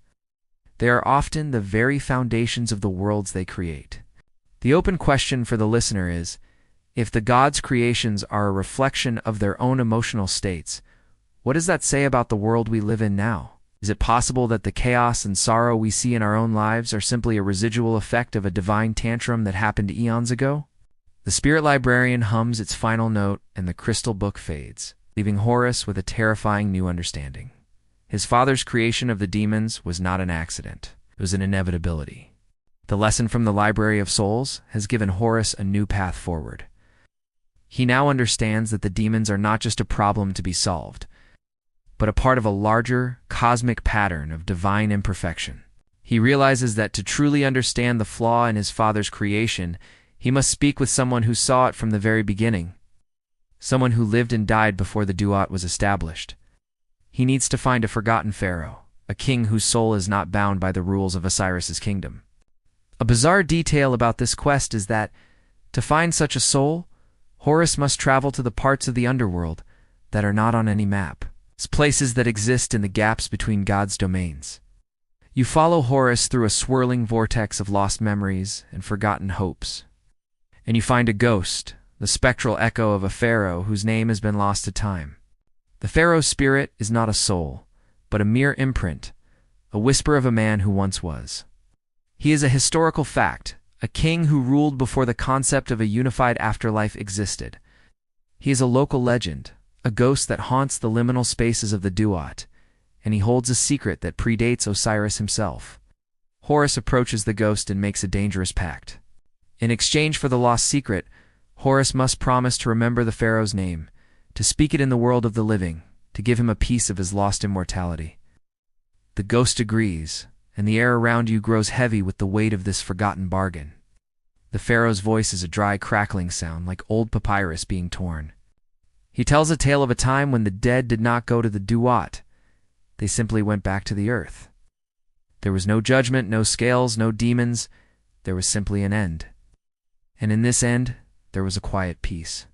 They are often the very foundations of the worlds they create. The open question for the listener is, if the gods' creations are a reflection of their own emotional states, what does that say about the world we live in now? Is it possible that the chaos and sorrow we see in our own lives are simply a residual effect of a divine tantrum that happened eons ago? The spirit librarian hums its final note, and the crystal book fades, leaving Horus with a terrifying new understanding. His father's creation of the demons was not an accident. It was an inevitability. The lesson from the Library of Souls has given Horus a new path forward. He now understands that the demons are not just a problem to be solved, but a part of a larger, cosmic pattern of divine imperfection. He realizes that to truly understand the flaw in his father's creation, he must speak with someone who saw it from the very beginning, someone who lived and died before the Duat was established. He needs to find a forgotten pharaoh, a king whose soul is not bound by the rules of Osiris's kingdom. A bizarre detail about this quest is that, to find such a soul, Horus must travel to the parts of the Underworld that are not on any map. It's places that exist in the gaps between God's domains. You follow Horus through a swirling vortex of lost memories and forgotten hopes, and you find a ghost, the spectral echo of a pharaoh whose name has been lost to time. The pharaoh's spirit is not a soul, but a mere imprint, a whisper of a man who once was. He is a historical fact, a king who ruled before the concept of a unified afterlife existed. He is a local legend, a ghost that haunts the liminal spaces of the Duat, and he holds a secret that predates Osiris himself. Horus approaches the ghost and makes a dangerous pact. In exchange for the lost secret, Horus must promise to remember the pharaoh's name, to speak it in the world of the living, to give him a piece of his lost immortality. The ghost agrees, and the air around you grows heavy with the weight of this forgotten bargain. The pharaoh's voice is a dry, crackling sound, like old papyrus being torn. He tells a tale of a time when the dead did not go to the Duat. They simply went back to the earth. There was no judgment, no scales, no demons. There was simply an end. And in this end, there was a quiet peace.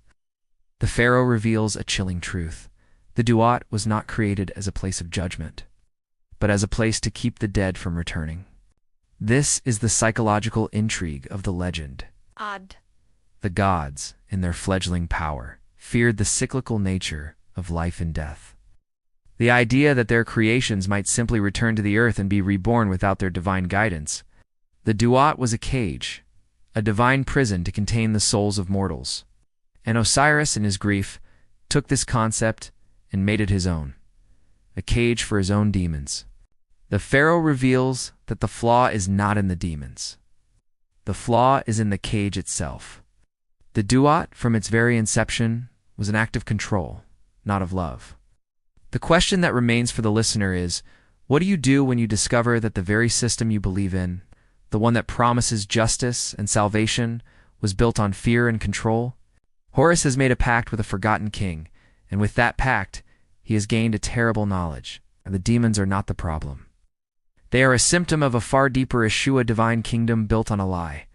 The pharaoh reveals a chilling truth. The Duat was not created as a place of judgment, but as a place to keep the dead from returning. This is the psychological intrigue of the legend. Odd. The gods, in their fledgling power, feared the cyclical nature of life and death. The idea that their creations might simply return to the earth and be reborn without their divine guidance. The Duat was a cage, a divine prison to contain the souls of mortals. And Osiris, in his grief, took this concept and made it his own, a cage for his own demons. The pharaoh reveals that the flaw is not in the demons, The flaw is in the cage itself. The Duat, from its very inception, was an act of control, not of love. The question that remains for the listener is, what do you do when you discover that the very system you believe in, the one that promises justice and salvation, was built on fear and control? Horus has made a pact with a forgotten king, and with that pact, he has gained a terrible knowledge, and the demons are not the problem. They are a symptom of a far deeper Yeshua divine kingdom built on a lie.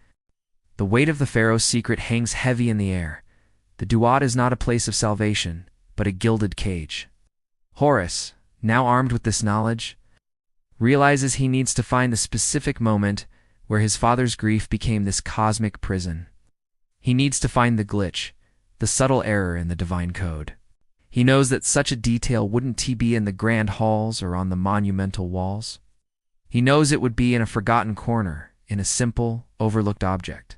The weight of the Pharaoh's secret hangs heavy in the air. The Duat is not a place of salvation, but a gilded cage. Horus, now armed with this knowledge, realizes he needs to find the specific moment where his father's grief became this cosmic prison. He needs to find the glitch, the subtle error in the divine code. He knows that such a detail wouldn't be in the grand halls or on the monumental walls. He knows it would be in a forgotten corner, in a simple, overlooked object.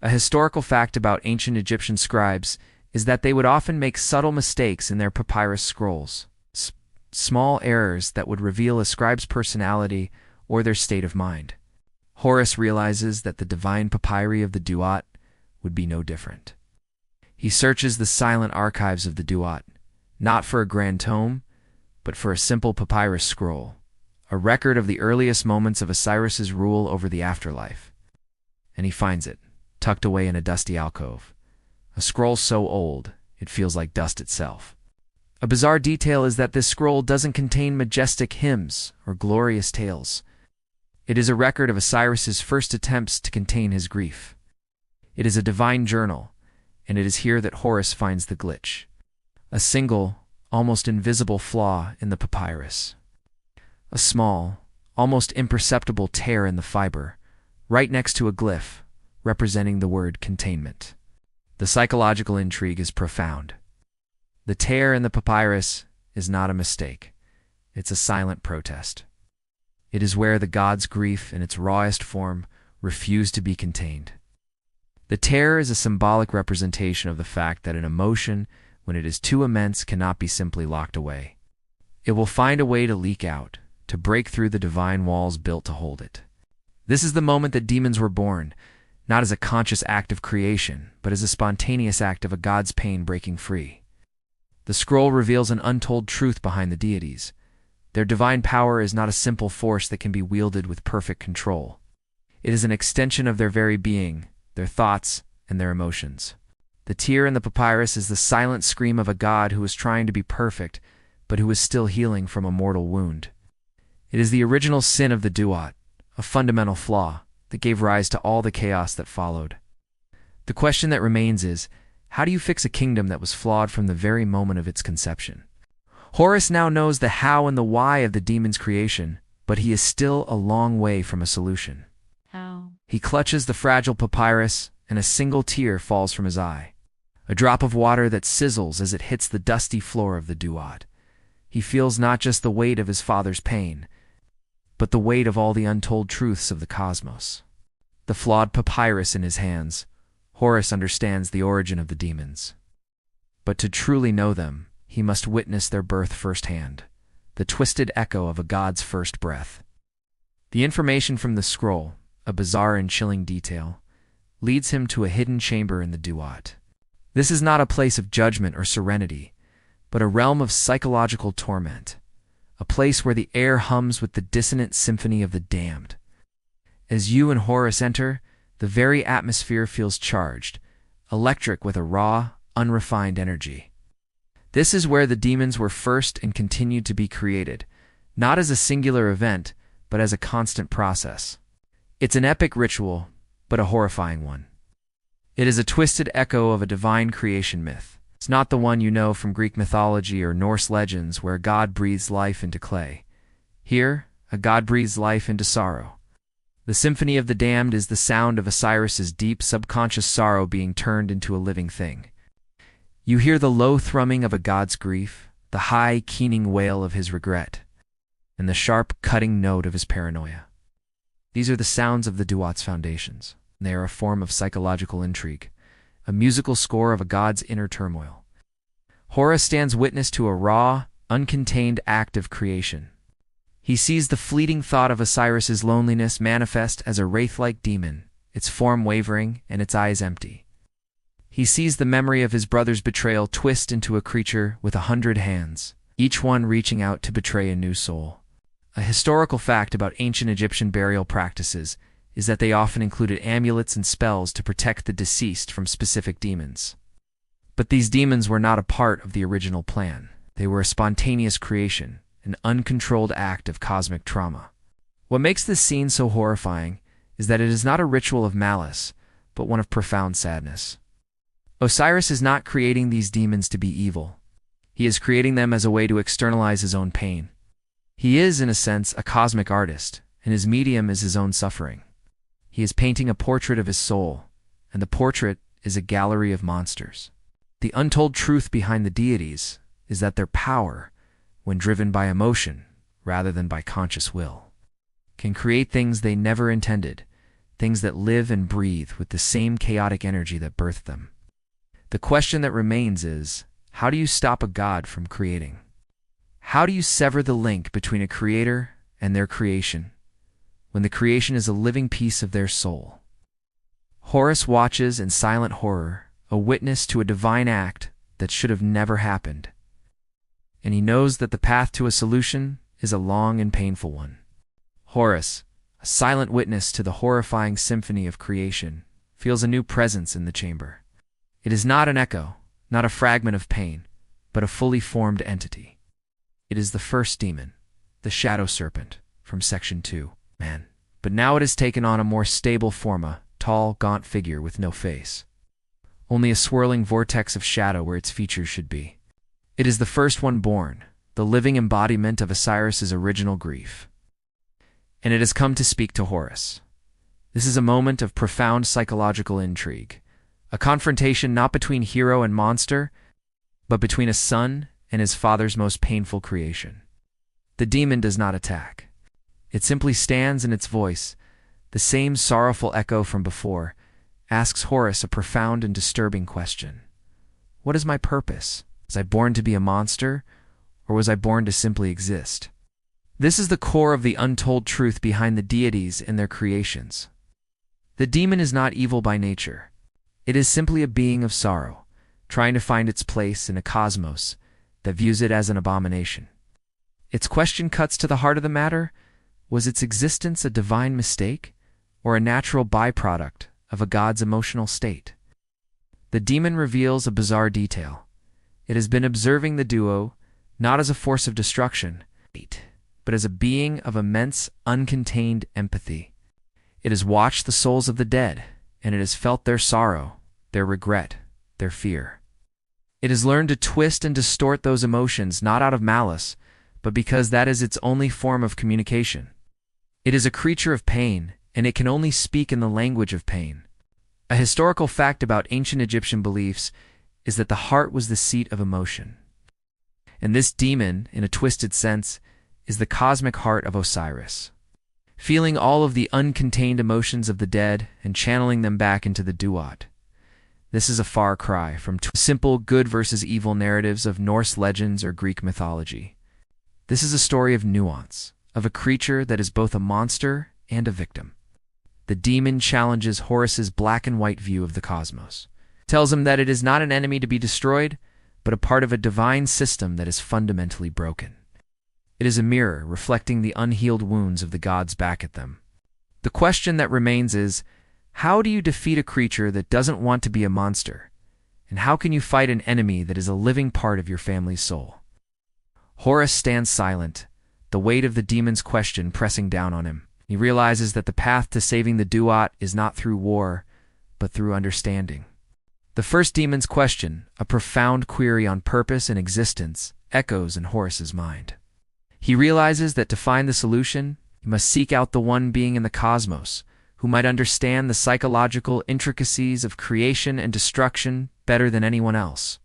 A historical fact about ancient Egyptian scribes is that they would often make subtle mistakes in their papyrus scrolls, small errors that would reveal a scribe's personality or their state of mind. Horus realizes that the divine papyri of the Duat would be no different. He searches the silent archives of the Duat, not for a grand tome, but for a simple papyrus scroll, a record of the earliest moments of Osiris's rule over the afterlife. And he finds it, tucked away in a dusty alcove, a scroll so old it feels like dust itself. A bizarre detail is that this scroll doesn't contain majestic hymns or glorious tales. It is a record of Osiris's first attempts to contain his grief. It is a divine journal, and it is here that Horus finds the glitch. A single, almost invisible flaw in the papyrus. A small, almost imperceptible tear in the fiber, right next to a glyph representing the word containment. The psychological intrigue is profound. The tear in the papyrus is not a mistake. It's a silent protest. It is where the god's grief in its rawest form refused to be contained. The tear is a symbolic representation of the fact that an emotion, when it is too immense, cannot be simply locked away. It will find a way to leak out, to break through the divine walls built to hold it. This is the moment that demons were born, not as a conscious act of creation, but as a spontaneous act of a god's pain breaking free. The scroll reveals an untold truth behind the deities. Their divine power is not a simple force that can be wielded with perfect control. It is an extension of their very being, their thoughts, and their emotions. The tear in the papyrus is the silent scream of a god who is trying to be perfect, but who is still healing from a mortal wound. It is the original sin of the Duat, a fundamental flaw that gave rise to all the chaos that followed. The question that remains is, how do you fix a kingdom that was flawed from the very moment of its conception? Horus now knows the how and the why of the demon's creation, but he is still a long way from a solution. How? He clutches the fragile papyrus, and a single tear falls from his eye. A drop of water that sizzles as it hits the dusty floor of the Duat. He feels not just the weight of his father's pain, but the weight of all the untold truths of the cosmos. The flawed papyrus in his hands, Horus understands the origin of the demons. But to truly know them, he must witness their birth firsthand, the twisted echo of a god's first breath. The information from the scroll, a bizarre and chilling detail, leads him to a hidden chamber in the Duat. This is not a place of judgment or serenity, but a realm of psychological torment, a place where the air hums with the dissonant symphony of the damned. As you and Horus enter, the very atmosphere feels charged, electric with a raw, unrefined energy. This is where the demons were first and continue to be created, not as a singular event, but as a constant process. It's an epic ritual, but a horrifying one. It is a twisted echo of a divine creation myth. It's not the one you know from Greek mythology or Norse legends where God breathes life into clay. Here, a god breathes life into sorrow. The symphony of the damned is the sound of Osiris's deep subconscious sorrow being turned into a living thing. You hear the low thrumming of a god's grief, the high, keening wail of his regret, and the sharp, cutting note of his paranoia. These are the sounds of the Duat's foundations. They are a form of psychological intrigue, a musical score of a god's inner turmoil. Horus stands witness to a raw, uncontained act of creation. He sees the fleeting thought of Osiris's loneliness manifest as a wraith-like demon, its form wavering and its eyes empty. He sees the memory of his brother's betrayal twist into a creature with 100 hands, each one reaching out to betray a new soul. A historical fact about ancient Egyptian burial practices is that they often included amulets and spells to protect the deceased from specific demons. But these demons were not a part of the original plan. They were a spontaneous creation, an uncontrolled act of cosmic trauma. What makes this scene so horrifying is that it is not a ritual of malice, but one of profound sadness. Osiris is not creating these demons to be evil. He is creating them as a way to externalize his own pain. He is, in a sense, a cosmic artist, and his medium is his own suffering. He is painting a portrait of his soul, and the portrait is a gallery of monsters. The untold truth behind the deities is that their power, when driven by emotion rather than by conscious will, can create things they never intended, things that live and breathe with the same chaotic energy that birthed them. The question that remains is, how do you stop a god from creating? How do you sever the link between a creator and their creation, when the creation is a living piece of their soul? Horus watches in silent horror, a witness to a divine act that should have never happened. And he knows that the path to a solution is a long and painful one. Horus, a silent witness to the horrifying symphony of creation, feels a new presence in the chamber. It is not an echo, not a fragment of pain, but a fully formed entity. It is the first demon, the shadow serpent, from Section 2, man. But now it has taken on a more stable form, a tall, gaunt figure with no face. Only a swirling vortex of shadow where its features should be. It is the first one born, the living embodiment of Osiris's original grief. And it has come to speak to Horus. This is a moment of profound psychological intrigue, a confrontation not between hero and monster, but between a son and his father's most painful creation. The demon does not attack. It simply stands in its voice, the same sorrowful echo from before, asks Horus a profound and disturbing question. What is my purpose? Was I born to be a monster, or was I born to simply exist? This is the core of the untold truth behind the deities and their creations. The demon is not evil by nature. It is simply a being of sorrow, trying to find its place in a cosmos that views it as an abomination. Its question cuts to the heart of the matter. Was its existence a divine mistake, or a natural byproduct of a god's emotional state? The demon reveals a bizarre detail. It has been observing the duo, not as a force of destruction, but as a being of immense, uncontained empathy. It has watched the souls of the dead, and it has felt their sorrow, their regret, their fear. It has learned to twist and distort those emotions not out of malice, but because that is its only form of communication. It is a creature of pain, and it can only speak in the language of pain. A historical fact about ancient Egyptian beliefs is that the heart was the seat of emotion. And this demon, in a twisted sense, is the cosmic heart of Osiris. Feeling all of the uncontained emotions of the dead and channeling them back into the Duat. This is a far cry from simple good versus evil narratives of Norse legends or Greek mythology. This is a story of nuance, of a creature that is both a monster and a victim. The demon challenges Horus's black and white view of the cosmos, tells him that it is not an enemy to be destroyed, but a part of a divine system that is fundamentally broken. It is a mirror reflecting the unhealed wounds of the gods back at them. The question that remains is, how do you defeat a creature that doesn't want to be a monster? And how can you fight an enemy that is a living part of your family's soul? Horus stands silent, the weight of the demon's question pressing down on him. He realizes that the path to saving the Duat is not through war, but through understanding. The first demon's question, a profound query on purpose and existence, echoes in Horus's mind. He realizes that to find the solution, he must seek out the one being in the cosmos, who might understand the psychological intricacies of creation and destruction better than anyone else.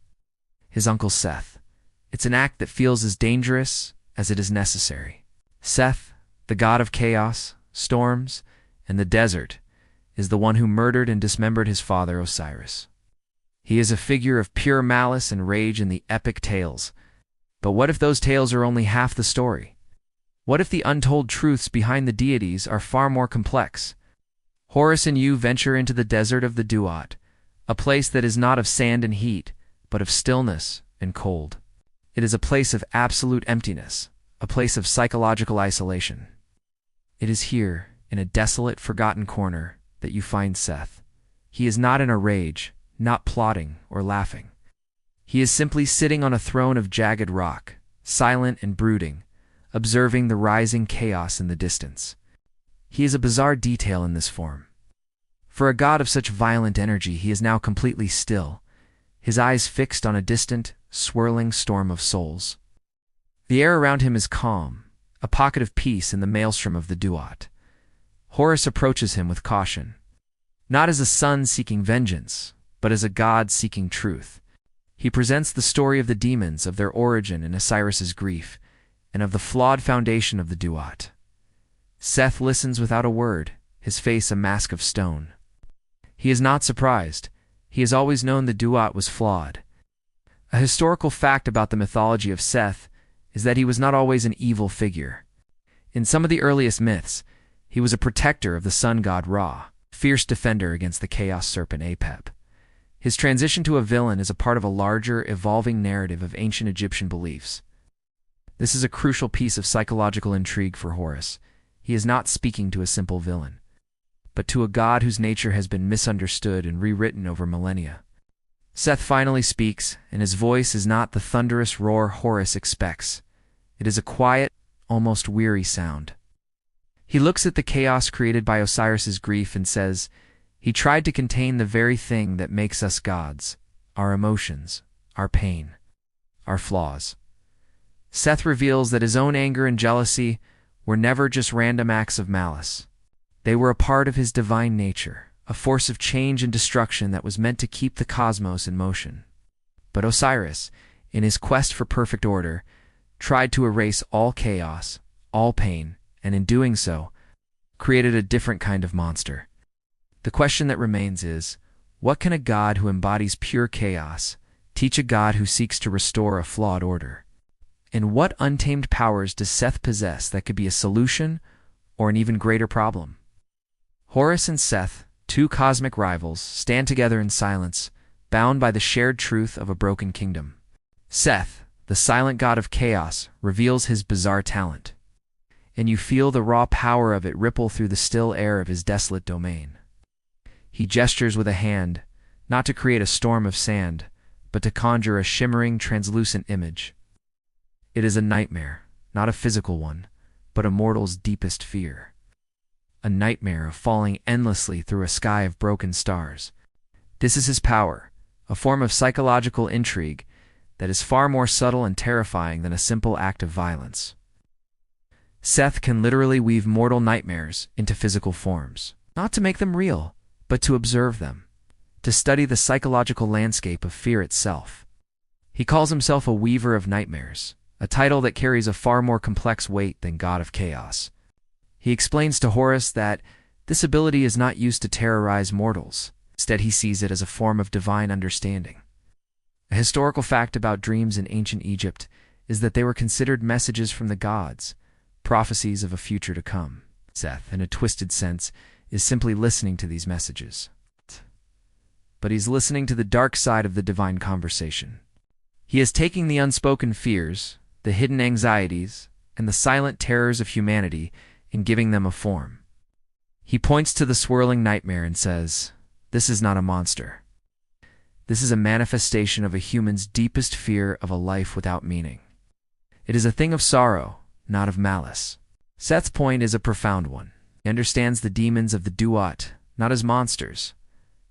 His uncle Seth. It's an act that feels as dangerous as it is necessary. Seth, the god of chaos, storms, and the desert, is the one who murdered and dismembered his father Osiris. He is a figure of pure malice and rage in the epic tales. But what if those tales are only half the story? What if the untold truths behind the deities are far more complex? Horus and you venture into the desert of the Duat, a place that is not of sand and heat, but of stillness and cold. It is a place of absolute emptiness, a place of psychological isolation. It is here, in a desolate, forgotten corner, that you find Seth. He is not in a rage, not plotting or laughing. He is simply sitting on a throne of jagged rock, silent and brooding, observing the rising chaos in the distance. He is a bizarre detail in this form. For a god of such violent energy, he is now completely still, his eyes fixed on a distant, swirling storm of souls. The air around him is calm, a pocket of peace in the maelstrom of the Duat. Horus approaches him with caution, not as a son seeking vengeance, but as a god seeking truth. He presents the story of the demons, of their origin and Osiris's grief, and of the flawed foundation of the Duat. Seth listens without a word, his face a mask of stone. He is not surprised. He has always known the Duat was flawed. A historical fact about the mythology of Seth is that he was not always an evil figure. In some of the earliest myths, he was a protector of the sun god Ra, fierce defender against the chaos serpent Apep. His transition to a villain is a part of a larger, evolving narrative of ancient Egyptian beliefs. This is a crucial piece of psychological intrigue for Horus. He is not speaking to a simple villain, but to a god whose nature has been misunderstood and rewritten over millennia. Seth finally speaks, and his voice is not the thunderous roar Horus expects. It is a quiet, almost weary sound. He looks at the chaos created by Osiris's grief and says, "He tried to contain the very thing that makes us gods, our emotions, our pain, our flaws." Seth reveals that his own anger and jealousy were never just random acts of malice. They were a part of his divine nature, a force of change and destruction that was meant to keep the cosmos in motion. But Osiris, in his quest for perfect order, tried to erase all chaos, all pain, and in doing so, created a different kind of monster. The question that remains is, what can a god who embodies pure chaos teach a god who seeks to restore a flawed order? And what untamed powers does Seth possess that could be a solution or an even greater problem? Horus and Seth, two cosmic rivals, stand together in silence, bound by the shared truth of a broken kingdom. Seth, the silent god of chaos, reveals his bizarre talent, and you feel the raw power of it ripple through the still air of his desolate domain. He gestures with a hand, not to create a storm of sand, but to conjure a shimmering, translucent image. It is a nightmare, not a physical one, but a mortal's deepest fear. A nightmare of falling endlessly through a sky of broken stars. This is his power, a form of psychological intrigue that is far more subtle and terrifying than a simple act of violence. Seth can literally weave mortal nightmares into physical forms, not to make them real, but to observe them, to study the psychological landscape of fear itself. He calls himself a weaver of nightmares, a title that carries a far more complex weight than God of Chaos. He explains to Horus that this ability is not used to terrorize mortals. Instead, he sees it as a form of divine understanding. A historical fact about dreams in ancient Egypt is that they were considered messages from the gods, prophecies of a future to come. Seth, in a twisted sense, is simply listening to these messages. But he's listening to the dark side of the divine conversation. He is taking the unspoken fears, the hidden anxieties, and the silent terrors of humanity and giving them a form. He points to the swirling nightmare and says, "This is not a monster. This is a manifestation of a human's deepest fear of a life without meaning. It is a thing of sorrow, not of malice." Seth's point is a profound one. He understands the demons of the Duat not as monsters,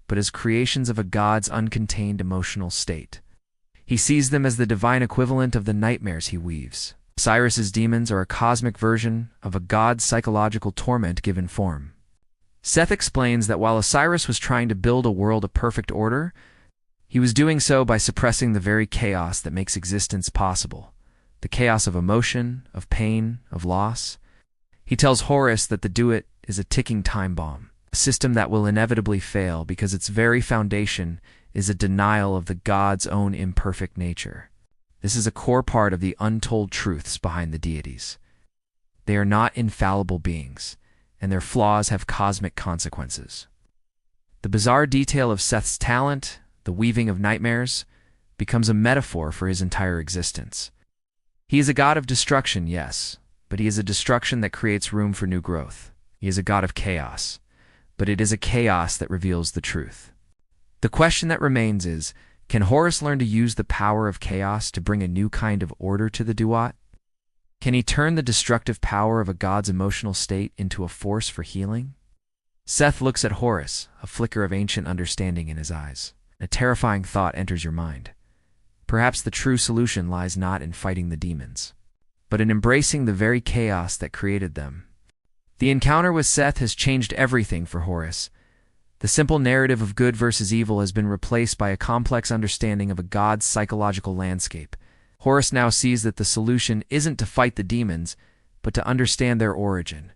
but as creations of a god's uncontained emotional state. He sees them as the divine equivalent of the nightmares he weaves. Osiris's demons are a cosmic version of a god's psychological torment given form. Seth explains that while Osiris was trying to build a world of perfect order, he was doing so by suppressing the very chaos that makes existence possible, the chaos of emotion, of pain, of loss. He tells Horus that the Duat is a ticking time bomb, a system that will inevitably fail because its very foundation is a denial of the god's own imperfect nature. This is a core part of the untold truths behind the deities. They are not infallible beings. and their flaws have cosmic consequences. The bizarre detail of Seth's talent, the weaving of nightmares, becomes a metaphor for his entire existence. He is a god of destruction, yes, but he is a destruction that creates room for new growth. He is a god of chaos, but it is a chaos that reveals the truth. The question that remains is, can Horus learn to use the power of chaos to bring a new kind of order to the Duat? Can he turn the destructive power of a god's emotional state into a force for healing? Seth looks at Horus, a flicker of ancient understanding in his eyes. A terrifying thought enters your mind. Perhaps the true solution lies not in fighting the demons, but in embracing the very chaos that created them. The encounter with Seth has changed everything for Horus. The simple narrative of good versus evil has been replaced by a complex understanding of a god's psychological landscape. Horus now sees that the solution isn't to fight the demons, but to understand their origin.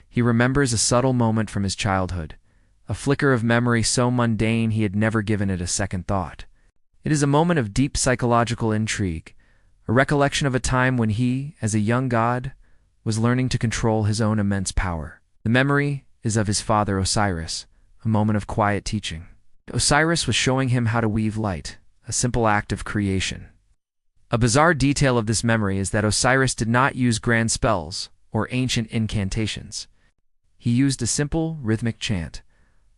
He remembers a subtle moment from his childhood, a flicker of memory so mundane he had never given it a second thought. It is a moment of deep psychological intrigue, a recollection of a time when he, as a young god, was learning to control his own immense power. The memory is of his father Osiris, a moment of quiet teaching. Osiris was showing him how to weave light, a simple act of creation. A bizarre detail of this memory is that Osiris did not use grand spells or ancient incantations. He used a simple, rhythmic chant,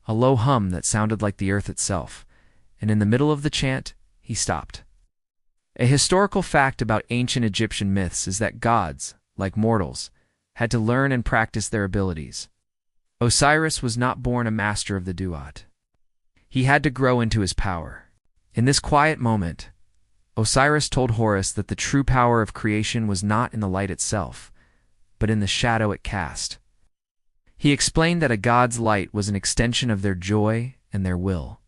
a low hum that sounded like the earth itself, and in the middle of the chant, he stopped. A historical fact about ancient Egyptian myths is that gods, like mortals, had to learn and practice their abilities. Osiris was not born a master of the Duat. He had to grow into his power. In this quiet moment, Osiris told Horus that the true power of creation was not in the light itself, but in the shadow it cast. He explained that a god's light was an extension of their joy and their will,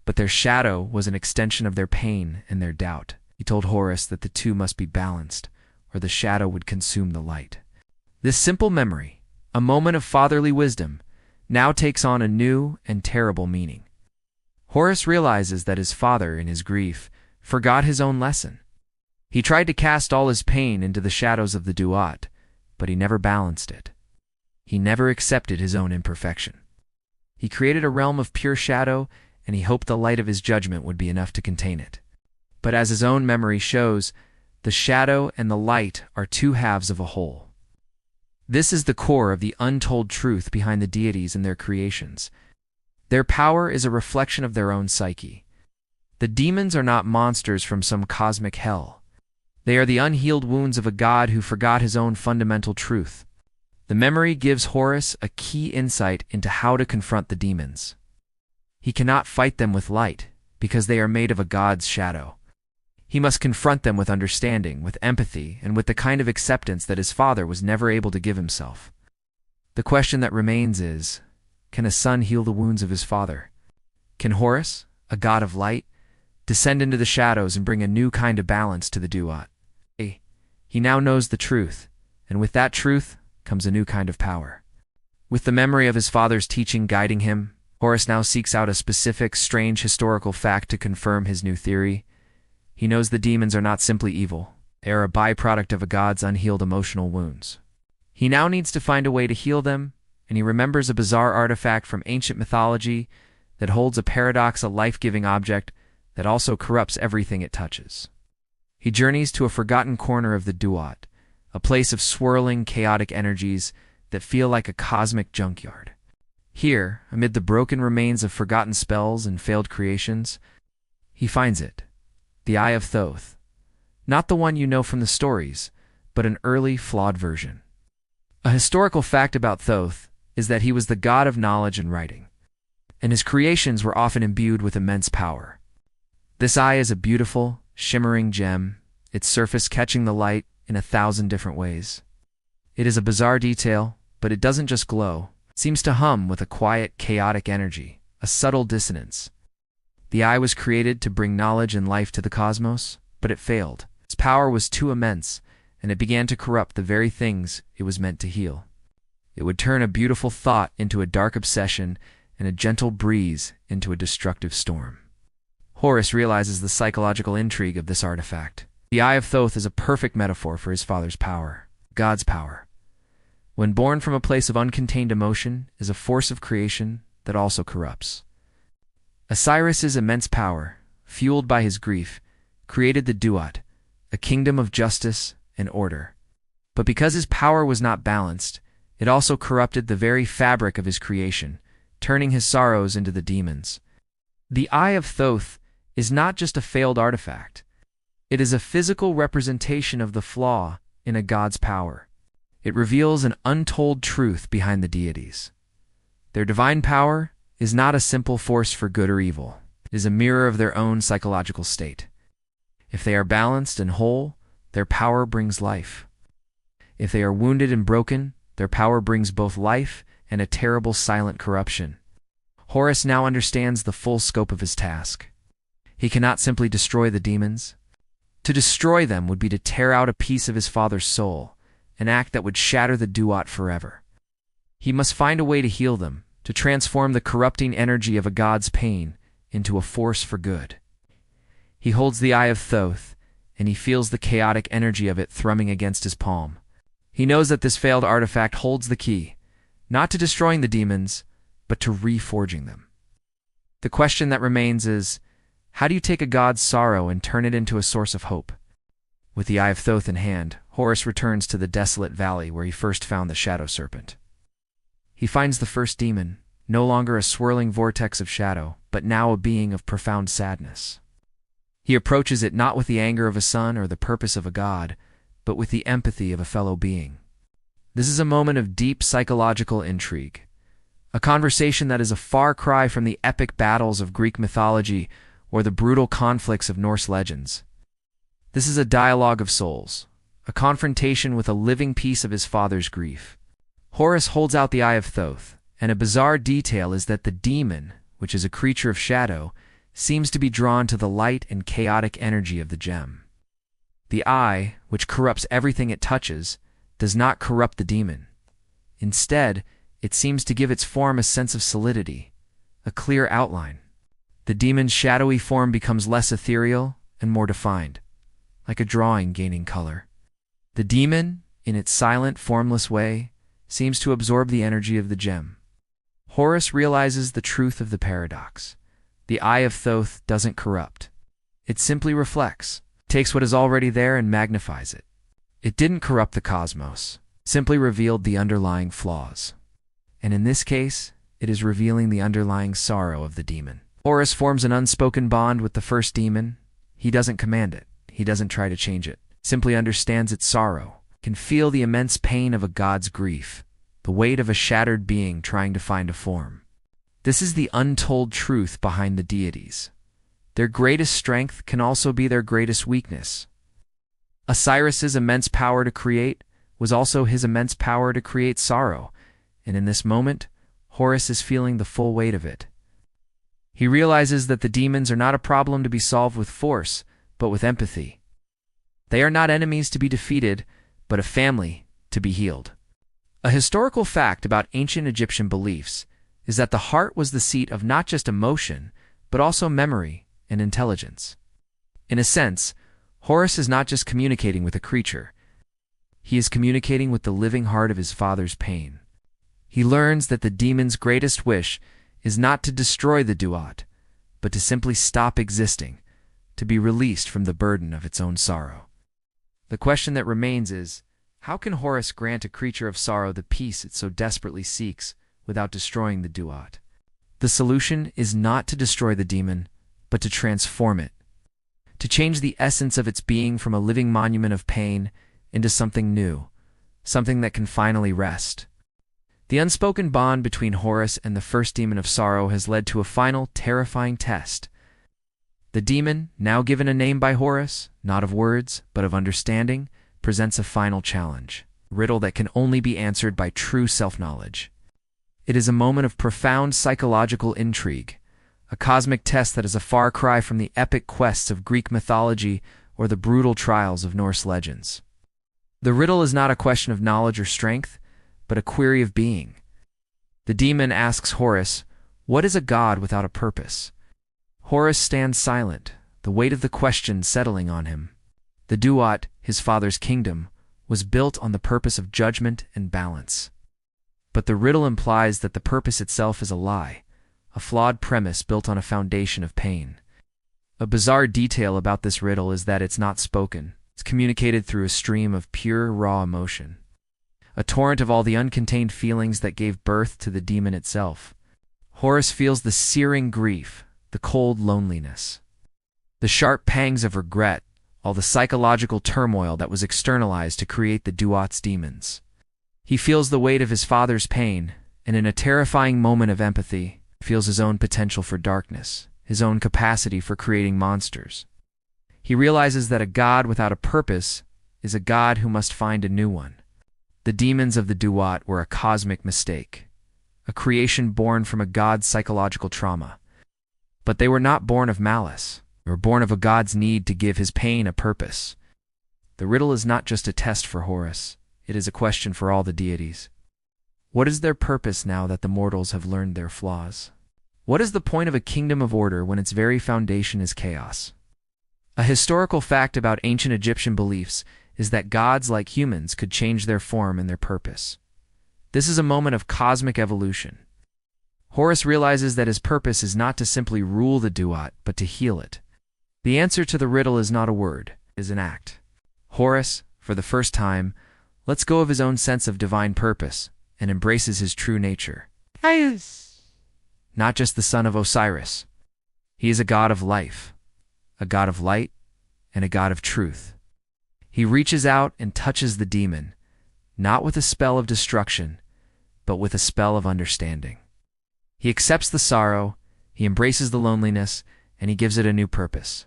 but their shadow was an extension of their pain and their doubt. He told Horus that the two must be balanced, or the shadow would consume the light. This simple memory, a moment of fatherly wisdom, now takes on a new and terrible meaning. Horus realizes that his father, in his grief, forgot his own lesson. He tried to cast all his pain into the shadows of the Duat, but he never balanced it. He never accepted his own imperfection. He created a realm of pure shadow, and he hoped the light of his judgment would be enough to contain it. But as his own memory shows, the shadow and the light are two halves of a whole. This is the core of the untold truth behind the deities and their creations. Their power is a reflection of their own psyche. The demons are not monsters from some cosmic hell. They are the unhealed wounds of a god who forgot his own fundamental truth. The memory gives Horus a key insight into how to confront the demons. He cannot fight them with light, because they are made of a god's shadow. He must confront them with understanding, with empathy, and with the kind of acceptance that his father was never able to give himself. The question that remains is, can a son heal the wounds of his father? Can Horus, a god of light, descend into the shadows and bring a new kind of balance to the Duat? He now knows the truth, and with that truth comes a new kind of power. With the memory of his father's teaching guiding him, Horus now seeks out a specific, strange historical fact to confirm his new theory. He knows the demons are not simply evil. They are a byproduct of a god's unhealed emotional wounds. He now needs to find a way to heal them, and he remembers a bizarre artifact from ancient mythology that holds a paradox, a life-giving object that also corrupts everything it touches. He journeys to a forgotten corner of the Duat, a place of swirling, chaotic energies that feel like a cosmic junkyard. Here, amid the broken remains of forgotten spells and failed creations, he finds it, the Eye of Thoth. Not the one you know from the stories, but an early, flawed version. A historical fact about Thoth is that he was the god of knowledge and writing, and his creations were often imbued with immense power. This eye is a beautiful, shimmering gem, its surface catching the light in 1,000 different ways. It is a bizarre detail, but it doesn't just glow. It seems to hum with a quiet, chaotic energy, a subtle dissonance. The eye was created to bring knowledge and life to the cosmos, but it failed. Its power was too immense, and it began to corrupt the very things it was meant to heal. It would turn a beautiful thought into a dark obsession and a gentle breeze into a destructive storm. Horus realizes the psychological intrigue of this artifact. The Eye of Thoth is a perfect metaphor for his father's power, God's power. when born from a place of uncontained emotion, is a force of creation that also corrupts. Osiris's immense power, fueled by his grief, created the Duat, a kingdom of justice and order. But because his power was not balanced, it also corrupted the very fabric of his creation, turning his sorrows into the demons. The Eye of Thoth is not just a failed artifact. It is a physical representation of the flaw in a god's power. It reveals an untold truth behind the deities. Their divine power is not a simple force for good or evil. It is a mirror of their own psychological state. If they are balanced and whole, their power brings life. If they are wounded and broken, their power brings both life and a terrible silent corruption. Horus now understands the full scope of his task. He cannot simply destroy the demons. To destroy them would be to tear out a piece of his father's soul, an act that would shatter the Duat forever. He must find a way to heal them, to transform the corrupting energy of a god's pain into a force for good. He holds the Eye of Thoth, and he feels the chaotic energy of it thrumming against his palm. He knows that this failed artifact holds the key, not to destroying the demons, but to reforging them. The question that remains is, how do you take a god's sorrow and turn it into a source of hope? With the Eye of Thoth in hand, Horus returns to the desolate valley where he first found the shadow serpent. He finds the first demon, no longer a swirling vortex of shadow, but now a being of profound sadness. He approaches it not with the anger of a son or the purpose of a god, but with the empathy of a fellow being. This is a moment of deep psychological intrigue, a conversation that is a far cry from the epic battles of Greek mythology or the brutal conflicts of Norse legends. This is a dialogue of souls, a confrontation with a living piece of his father's grief. Horus holds out the Eye of Thoth, and a bizarre detail is that the demon, which is a creature of shadow, seems to be drawn to the light and chaotic energy of the gem. The eye, which corrupts everything it touches, does not corrupt the demon. Instead, it seems to give its form a sense of solidity, a clear outline. The demon's shadowy form becomes less ethereal and more defined, like a drawing gaining color. The demon, in its silent, formless way, seems to absorb the energy of the gem. Horus realizes the truth of the paradox. The Eye of Thoth doesn't corrupt. It simply reflects, takes what is already there and magnifies it. It didn't corrupt the cosmos, simply revealed the underlying flaws. And in this case, it is revealing the underlying sorrow of the demon. Horus forms an unspoken bond with the first demon. He doesn't command it. He doesn't try to change it. Simply understands its sorrow, can feel the immense pain of a god's grief, the weight of a shattered being trying to find a form. This is the untold truth behind the deities. Their greatest strength can also be their greatest weakness. Osiris's immense power to create was also his immense power to create sorrow, and in this moment, Horus is feeling the full weight of it. He realizes that the demons are not a problem to be solved with force, but with empathy. They are not enemies to be defeated, but a family to be healed. A historical fact about ancient Egyptian beliefs is that the heart was the seat of not just emotion, but also memory and intelligence. In a sense, Horus is not just communicating with a creature. He is communicating with the living heart of his father's pain. He learns that the demon's greatest wish is not to destroy the Duat, but to simply stop existing, to be released from the burden of its own sorrow. The question that remains is, how can Horus grant a creature of sorrow the peace it so desperately seeks without destroying the Duat? The solution is not to destroy the demon, but to transform it, to change the essence of its being from a living monument of pain into something new, something that can finally rest. The unspoken bond between Horus and the first demon of sorrow has led to a final, terrifying test. The demon, now given a name by Horus, not of words, but of understanding, presents a final challenge, a riddle that can only be answered by true self-knowledge. It is a moment of profound psychological intrigue, a cosmic test that is a far cry from the epic quests of Greek mythology or the brutal trials of Norse legends. The riddle is not a question of knowledge or strength, but a query of being. The demon asks Horus, "What is a god without a purpose?" Horus stands silent, the weight of the question settling on him. The Duat, his father's kingdom, was built on the purpose of judgment and balance. But the riddle implies that the purpose itself is a lie, a flawed premise built on a foundation of pain. A bizarre detail about this riddle is that it's not spoken. It's communicated through a stream of pure, raw emotion, a torrent of all the uncontained feelings that gave birth to the demon itself. Horus feels the searing grief, the cold loneliness, the sharp pangs of regret, all the psychological turmoil that was externalized to create the Duat's demons. He feels the weight of his father's pain, and in a terrifying moment of empathy, feels his own potential for darkness, his own capacity for creating monsters. He realizes that a god without a purpose is a god who must find a new one. The demons of the Duat were a cosmic mistake, a creation born from a god's psychological trauma. But they were not born of malice. They were born of a god's need to give his pain a purpose. The riddle is not just a test for Horus. It is a question for all the deities. What is their purpose now that the mortals have learned their flaws? What is the point of a kingdom of order when its very foundation is chaos? A historical fact about ancient Egyptian beliefs is that gods, like humans, could change their form and their purpose. This is a moment of cosmic evolution. Horus realizes that his purpose is not to simply rule the Duat, but to heal it. The answer to the riddle is not a word, it is an act. Horus, for the first time, lets go of his own sense of divine purpose and embraces his true nature. Not just the son of Osiris. He is a god of life, a god of light, and a god of truth. He reaches out and touches the demon, not with a spell of destruction, but with a spell of understanding. He accepts the sorrow, he embraces the loneliness, and he gives it a new purpose.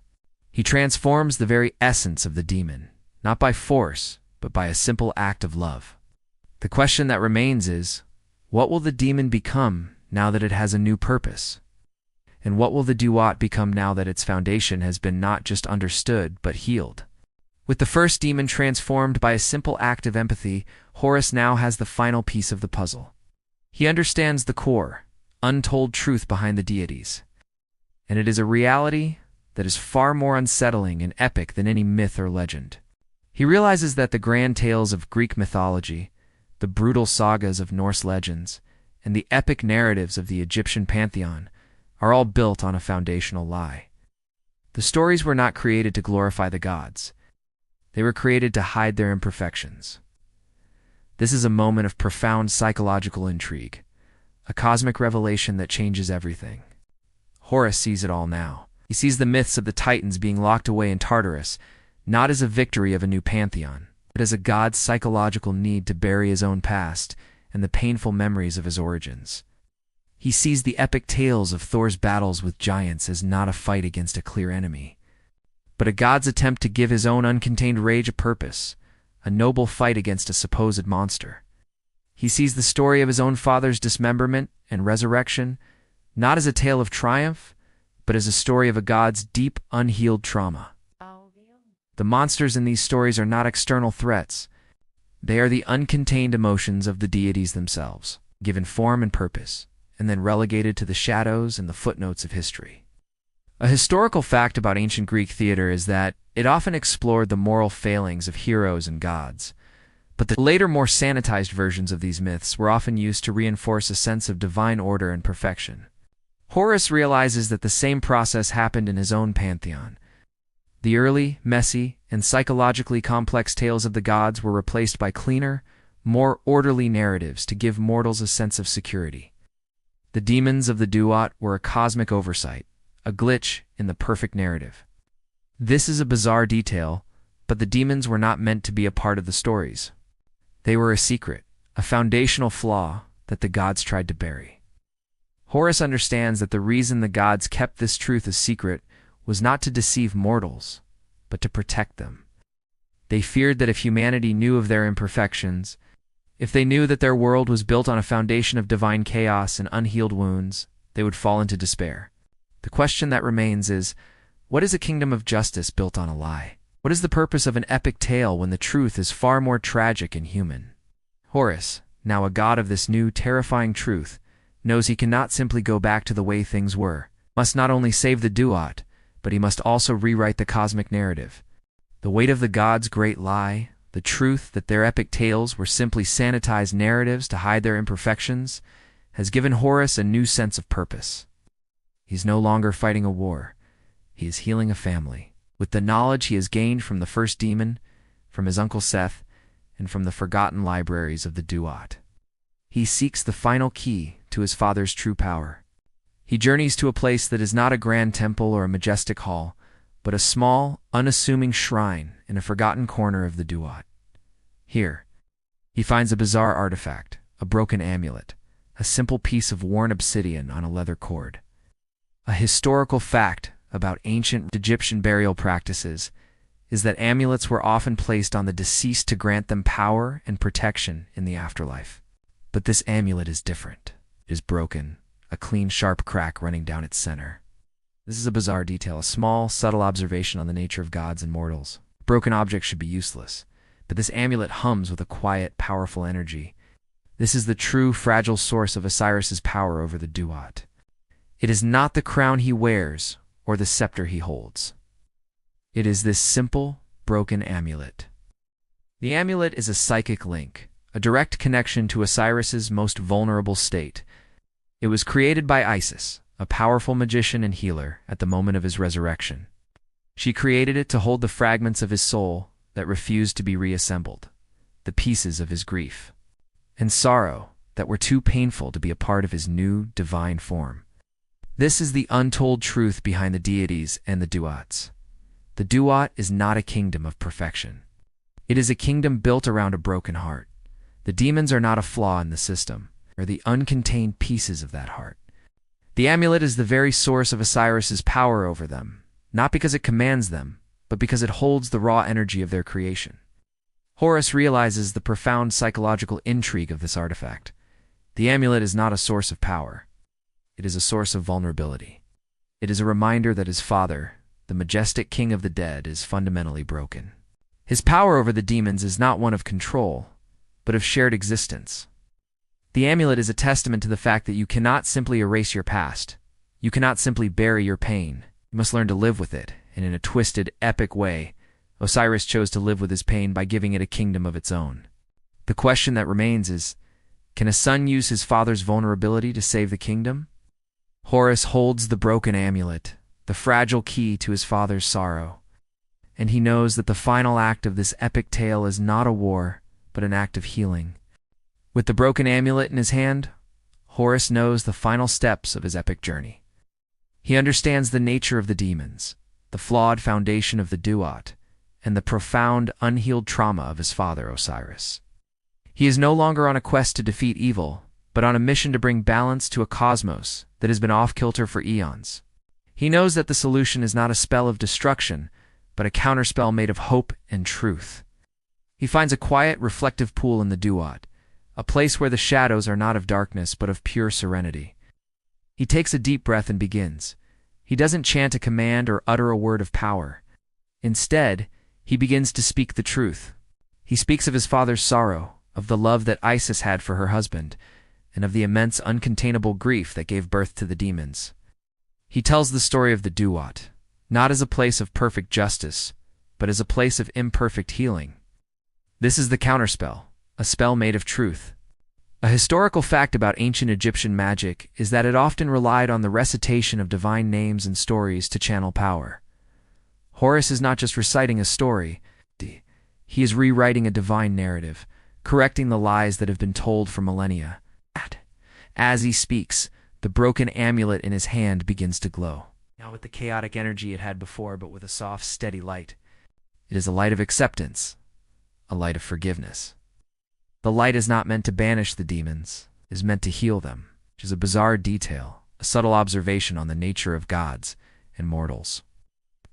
He transforms the very essence of the demon, not by force, but by a simple act of love. The question that remains is, what will the demon become now that it has a new purpose? And what will the Duat become now that its foundation has been not just understood, but healed? With the first demon transformed by a simple act of empathy, Horus now has the final piece of the puzzle. He understands the core, untold truth behind the deities. And it is a reality that is far more unsettling and epic than any myth or legend. He realizes that the grand tales of Greek mythology, the brutal sagas of Norse legends, and the epic narratives of the Egyptian pantheon are all built on a foundational lie. The stories were not created to glorify the gods. They were created to hide their imperfections. This is a moment of profound psychological intrigue, a cosmic revelation that changes everything. Horus sees it all now. He sees the myths of the Titans being locked away in Tartarus, not as a victory of a new pantheon, but as a god's psychological need to bury his own past and the painful memories of his origins. He sees the epic tales of Thor's battles with giants as not a fight against a clear enemy, but a god's attempt to give his own uncontained rage a purpose, a noble fight against a supposed monster. He sees the story of his own father's dismemberment and resurrection, not as a tale of triumph, but as a story of a god's deep, unhealed trauma. The monsters in these stories are not external threats. They are the uncontained emotions of the deities themselves, given form and purpose, and then relegated to the shadows and the footnotes of history. A historical fact about ancient Greek theater is that it often explored the moral failings of heroes and gods, but the later, more sanitized versions of these myths were often used to reinforce a sense of divine order and perfection. Horus realizes that the same process happened in his own pantheon. The early, messy, and psychologically complex tales of the gods were replaced by cleaner, more orderly narratives to give mortals a sense of security. The demons of the Duat were a cosmic oversight, a glitch in the perfect narrative. This is a bizarre detail, but the demons were not meant to be a part of the stories. They were a secret, a foundational flaw that the gods tried to bury. Horus understands that the reason the gods kept this truth a secret was not to deceive mortals, but to protect them. They feared that if humanity knew of their imperfections, if they knew that their world was built on a foundation of divine chaos and unhealed wounds, they would fall into despair. The question that remains is, what is a kingdom of justice built on a lie? What is the purpose of an epic tale when the truth is far more tragic and human? Horus, now a god of this new, terrifying truth, knows he cannot simply go back to the way things were, must not only save the Duat, but he must also rewrite the cosmic narrative. The weight of the gods' great lie, The truth that their epic tales were simply sanitized narratives to hide their imperfections has given Horus a new sense of purpose. He's no longer fighting a war. He is healing a family. With the knowledge he has gained from the first demon, from his uncle Seth, and from the forgotten libraries of the Duat, he seeks the final key to his father's true power. He journeys to a place that is not a grand temple or a majestic hall, but a small, unassuming shrine in a forgotten corner of the Duat. Here, he finds a bizarre artifact, a broken amulet, a simple piece of worn obsidian on a leather cord. A historical fact about ancient Egyptian burial practices is that amulets were often placed on the deceased to grant them power and protection in the afterlife. But this amulet is different. It is broken, a clean, sharp crack running down its center. This is a bizarre detail, a small, subtle observation on the nature of gods and mortals. Broken objects should be useless, but this amulet hums with a quiet, powerful energy. This is the true, fragile source of Osiris's power over the Duat. It is not the crown he wears or the scepter he holds. It is this simple, broken amulet. The amulet is a psychic link, a direct connection to Osiris's most vulnerable state. It was created by Isis, a powerful magician and healer, at the moment of his resurrection. She created it to hold the fragments of his soul that refused to be reassembled, the pieces of his grief and sorrow that were too painful to be a part of his new, divine form. This is the untold truth behind the deities and the Duats. The Duat is not a kingdom of perfection. It is a kingdom built around a broken heart. The demons are not a flaw in the system, or the uncontained pieces of that heart. The amulet is the very source of Osiris's power over them, not because it commands them, but because it holds the raw energy of their creation. Horus realizes the profound psychological intrigue of this artifact. The amulet is not a source of power. It is a source of vulnerability. It is a reminder that his father, the majestic king of the dead, is fundamentally broken. His power over the demons is not one of control, but of shared existence. The amulet is a testament to the fact that you cannot simply erase your past. You cannot simply bury your pain. You must learn to live with it, and in a twisted, epic way, Osiris chose to live with his pain by giving it a kingdom of its own. The question that remains is, can a son use his father's vulnerability to save the kingdom? Horus holds the broken amulet, the fragile key to his father's sorrow, and he knows that the final act of this epic tale is not a war, but an act of healing. With the broken amulet in his hand, Horus knows the final steps of his epic journey. He understands the nature of the demons, the flawed foundation of the Duat, and the profound, unhealed trauma of his father, Osiris. He is no longer on a quest to defeat evil, but on a mission to bring balance to a cosmos that has been off-kilter for eons. He knows that the solution is not a spell of destruction, but a counterspell made of hope and truth. He finds a quiet, reflective pool in the Duat, a place where the shadows are not of darkness but of pure serenity. He takes a deep breath and begins. He doesn't chant a command or utter a word of power. Instead, he begins to speak the truth. He speaks of his father's sorrow, of the love that Isis had for her husband, and of the immense uncontainable grief that gave birth to the demons. He tells the story of the Duat, not as a place of perfect justice, but as a place of imperfect healing. This is the counterspell, a spell made of truth. A historical fact about ancient Egyptian magic is that it often relied on the recitation of divine names and stories to channel power. Horus is not just reciting a story, he is rewriting a divine narrative, correcting the lies that have been told for millennia. As he speaks, the broken amulet in his hand begins to glow, not with the chaotic energy it had before, but with a soft, steady light. It is a light of acceptance, a light of forgiveness. The light is not meant to banish the demons, it is meant to heal them, which is a bizarre detail, a subtle observation on the nature of gods and mortals.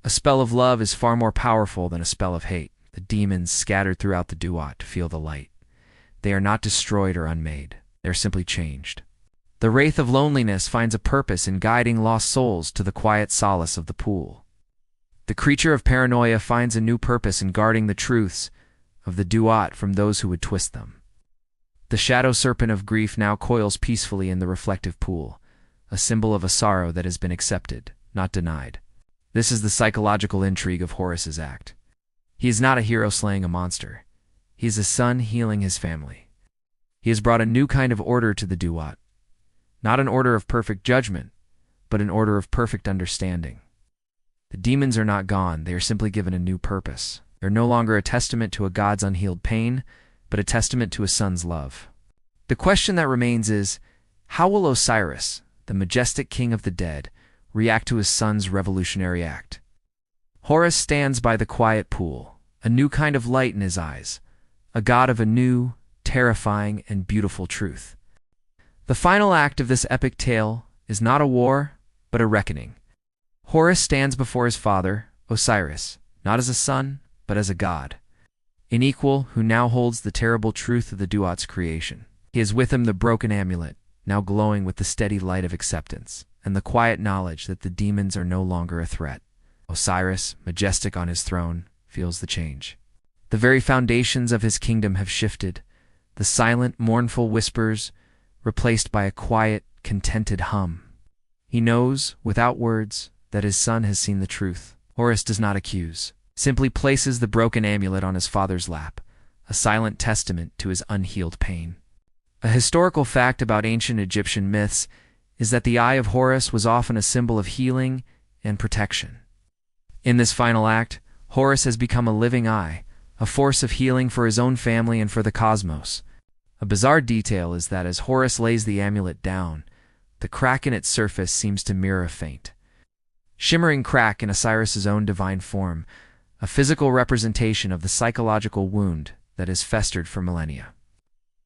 A spell of love is far more powerful than a spell of hate. The demons scattered throughout the Duat feel the light. They are not destroyed or unmade, they are simply changed. The wraith of loneliness finds a purpose in guiding lost souls to the quiet solace of the pool. The creature of paranoia finds a new purpose in guarding the truths of the Duat from those who would twist them. The shadow serpent of grief now coils peacefully in the reflective pool, a symbol of a sorrow that has been accepted, not denied. This is the psychological intrigue of Horus's act. He is not a hero slaying a monster. He is a son healing his family. He has brought a new kind of order to the Duat, not an order of perfect judgment, but an order of perfect understanding. The demons are not gone, they are simply given a new purpose. They're no longer a testament to a god's unhealed pain, but a testament to a son's love. The question that remains is, how will Osiris, the majestic king of the dead, react to his son's revolutionary act? Horus stands by the quiet pool, a new kind of light in his eyes, a god of a new, terrifying, and beautiful truth. The final act of this epic tale is not a war, but a reckoning. Horus stands before his father, Osiris, not as a son, but as a god, an equal who now holds the terrible truth of the Duat's creation. He has with him the broken amulet, now glowing with the steady light of acceptance, and the quiet knowledge that the demons are no longer a threat. Osiris, majestic on his throne, feels the change. The very foundations of his kingdom have shifted, the silent, mournful whispers replaced by a quiet, contented hum. He knows, without words, that his son has seen the truth. Horus does not accuse, simply places the broken amulet on his father's lap, a silent testament to his unhealed pain. A historical fact about ancient Egyptian myths is that the eye of Horus was often a symbol of healing and protection. In this final act, Horus has become a living eye, a force of healing for his own family and for the cosmos. A bizarre detail is that as Horus lays the amulet down, the crack in its surface seems to mirror a faint, shimmering crack in Osiris's own divine form, a physical representation of the psychological wound that has festered for millennia.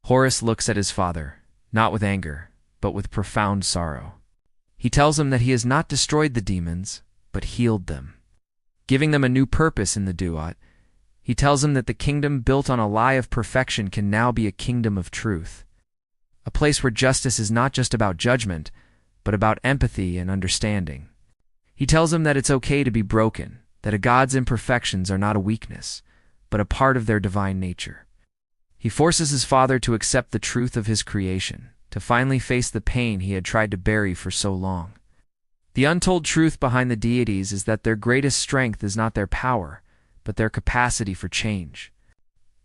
Horus looks at his father, not with anger, but with profound sorrow. He tells him that he has not destroyed the demons, but healed them, giving them a new purpose in the Duat. He tells him that the kingdom built on a lie of perfection can now be a kingdom of truth, a place where justice is not just about judgment, but about empathy and understanding. He tells him that it's okay to be broken, that a god's imperfections are not a weakness, but a part of their divine nature. He forces his father to accept the truth of his creation, to finally face the pain he had tried to bury for so long. The untold truth behind the deities is that their greatest strength is not their power, but their capacity for change.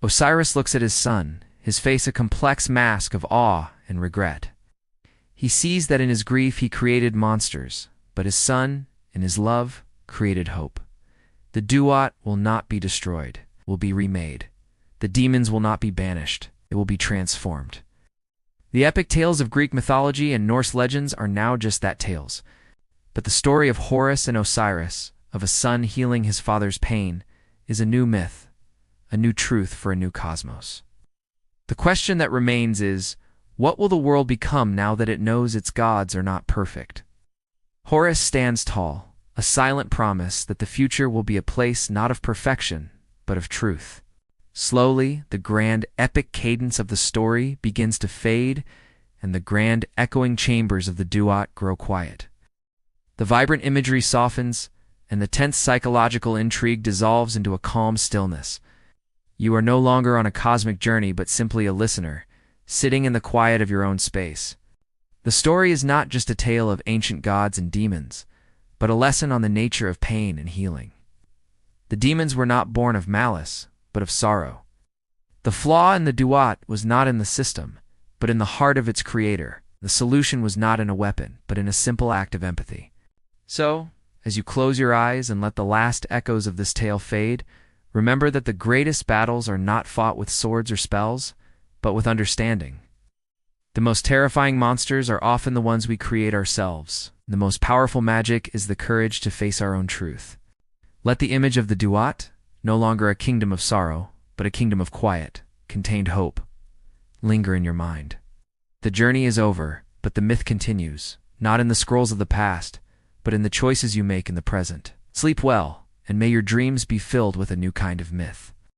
Osiris looks at his son, his face a complex mask of awe and regret. He sees that in his grief he created monsters, but his son, in his love, created hope. The Duat will not be destroyed, will be remade. The demons will not be banished, it will be transformed. The epic tales of Greek mythology and Norse legends are now just that, tales. But the story of Horus and Osiris, of a son healing his father's pain, is a new myth, a new truth for a new cosmos. The question that remains is, what will the world become now that it knows its gods are not perfect? Horus stands tall, a silent promise that the future will be a place not of perfection, but of truth. Slowly, the grand epic cadence of the story begins to fade, and the grand echoing chambers of the Duat grow quiet. The vibrant imagery softens, and the tense psychological intrigue dissolves into a calm stillness. You are no longer on a cosmic journey, but simply a listener, sitting in the quiet of your own space. The story is not just a tale of ancient gods and demons, but a lesson on the nature of pain and healing. The demons were not born of malice, but of sorrow. The flaw in the Duat was not in the system, but in the heart of its creator. The solution was not in a weapon, but in a simple act of empathy. So, as you close your eyes and let the last echoes of this tale fade, remember that the greatest battles are not fought with swords or spells, but with understanding. The most terrifying monsters are often the ones we create ourselves. The most powerful magic is the courage to face our own truth. Let the image of the Duat, no longer a kingdom of sorrow, but a kingdom of quiet, contained hope, linger in your mind. The journey is over, but the myth continues, not in the scrolls of the past, but in the choices you make in the present. Sleep well, and may your dreams be filled with a new kind of myth.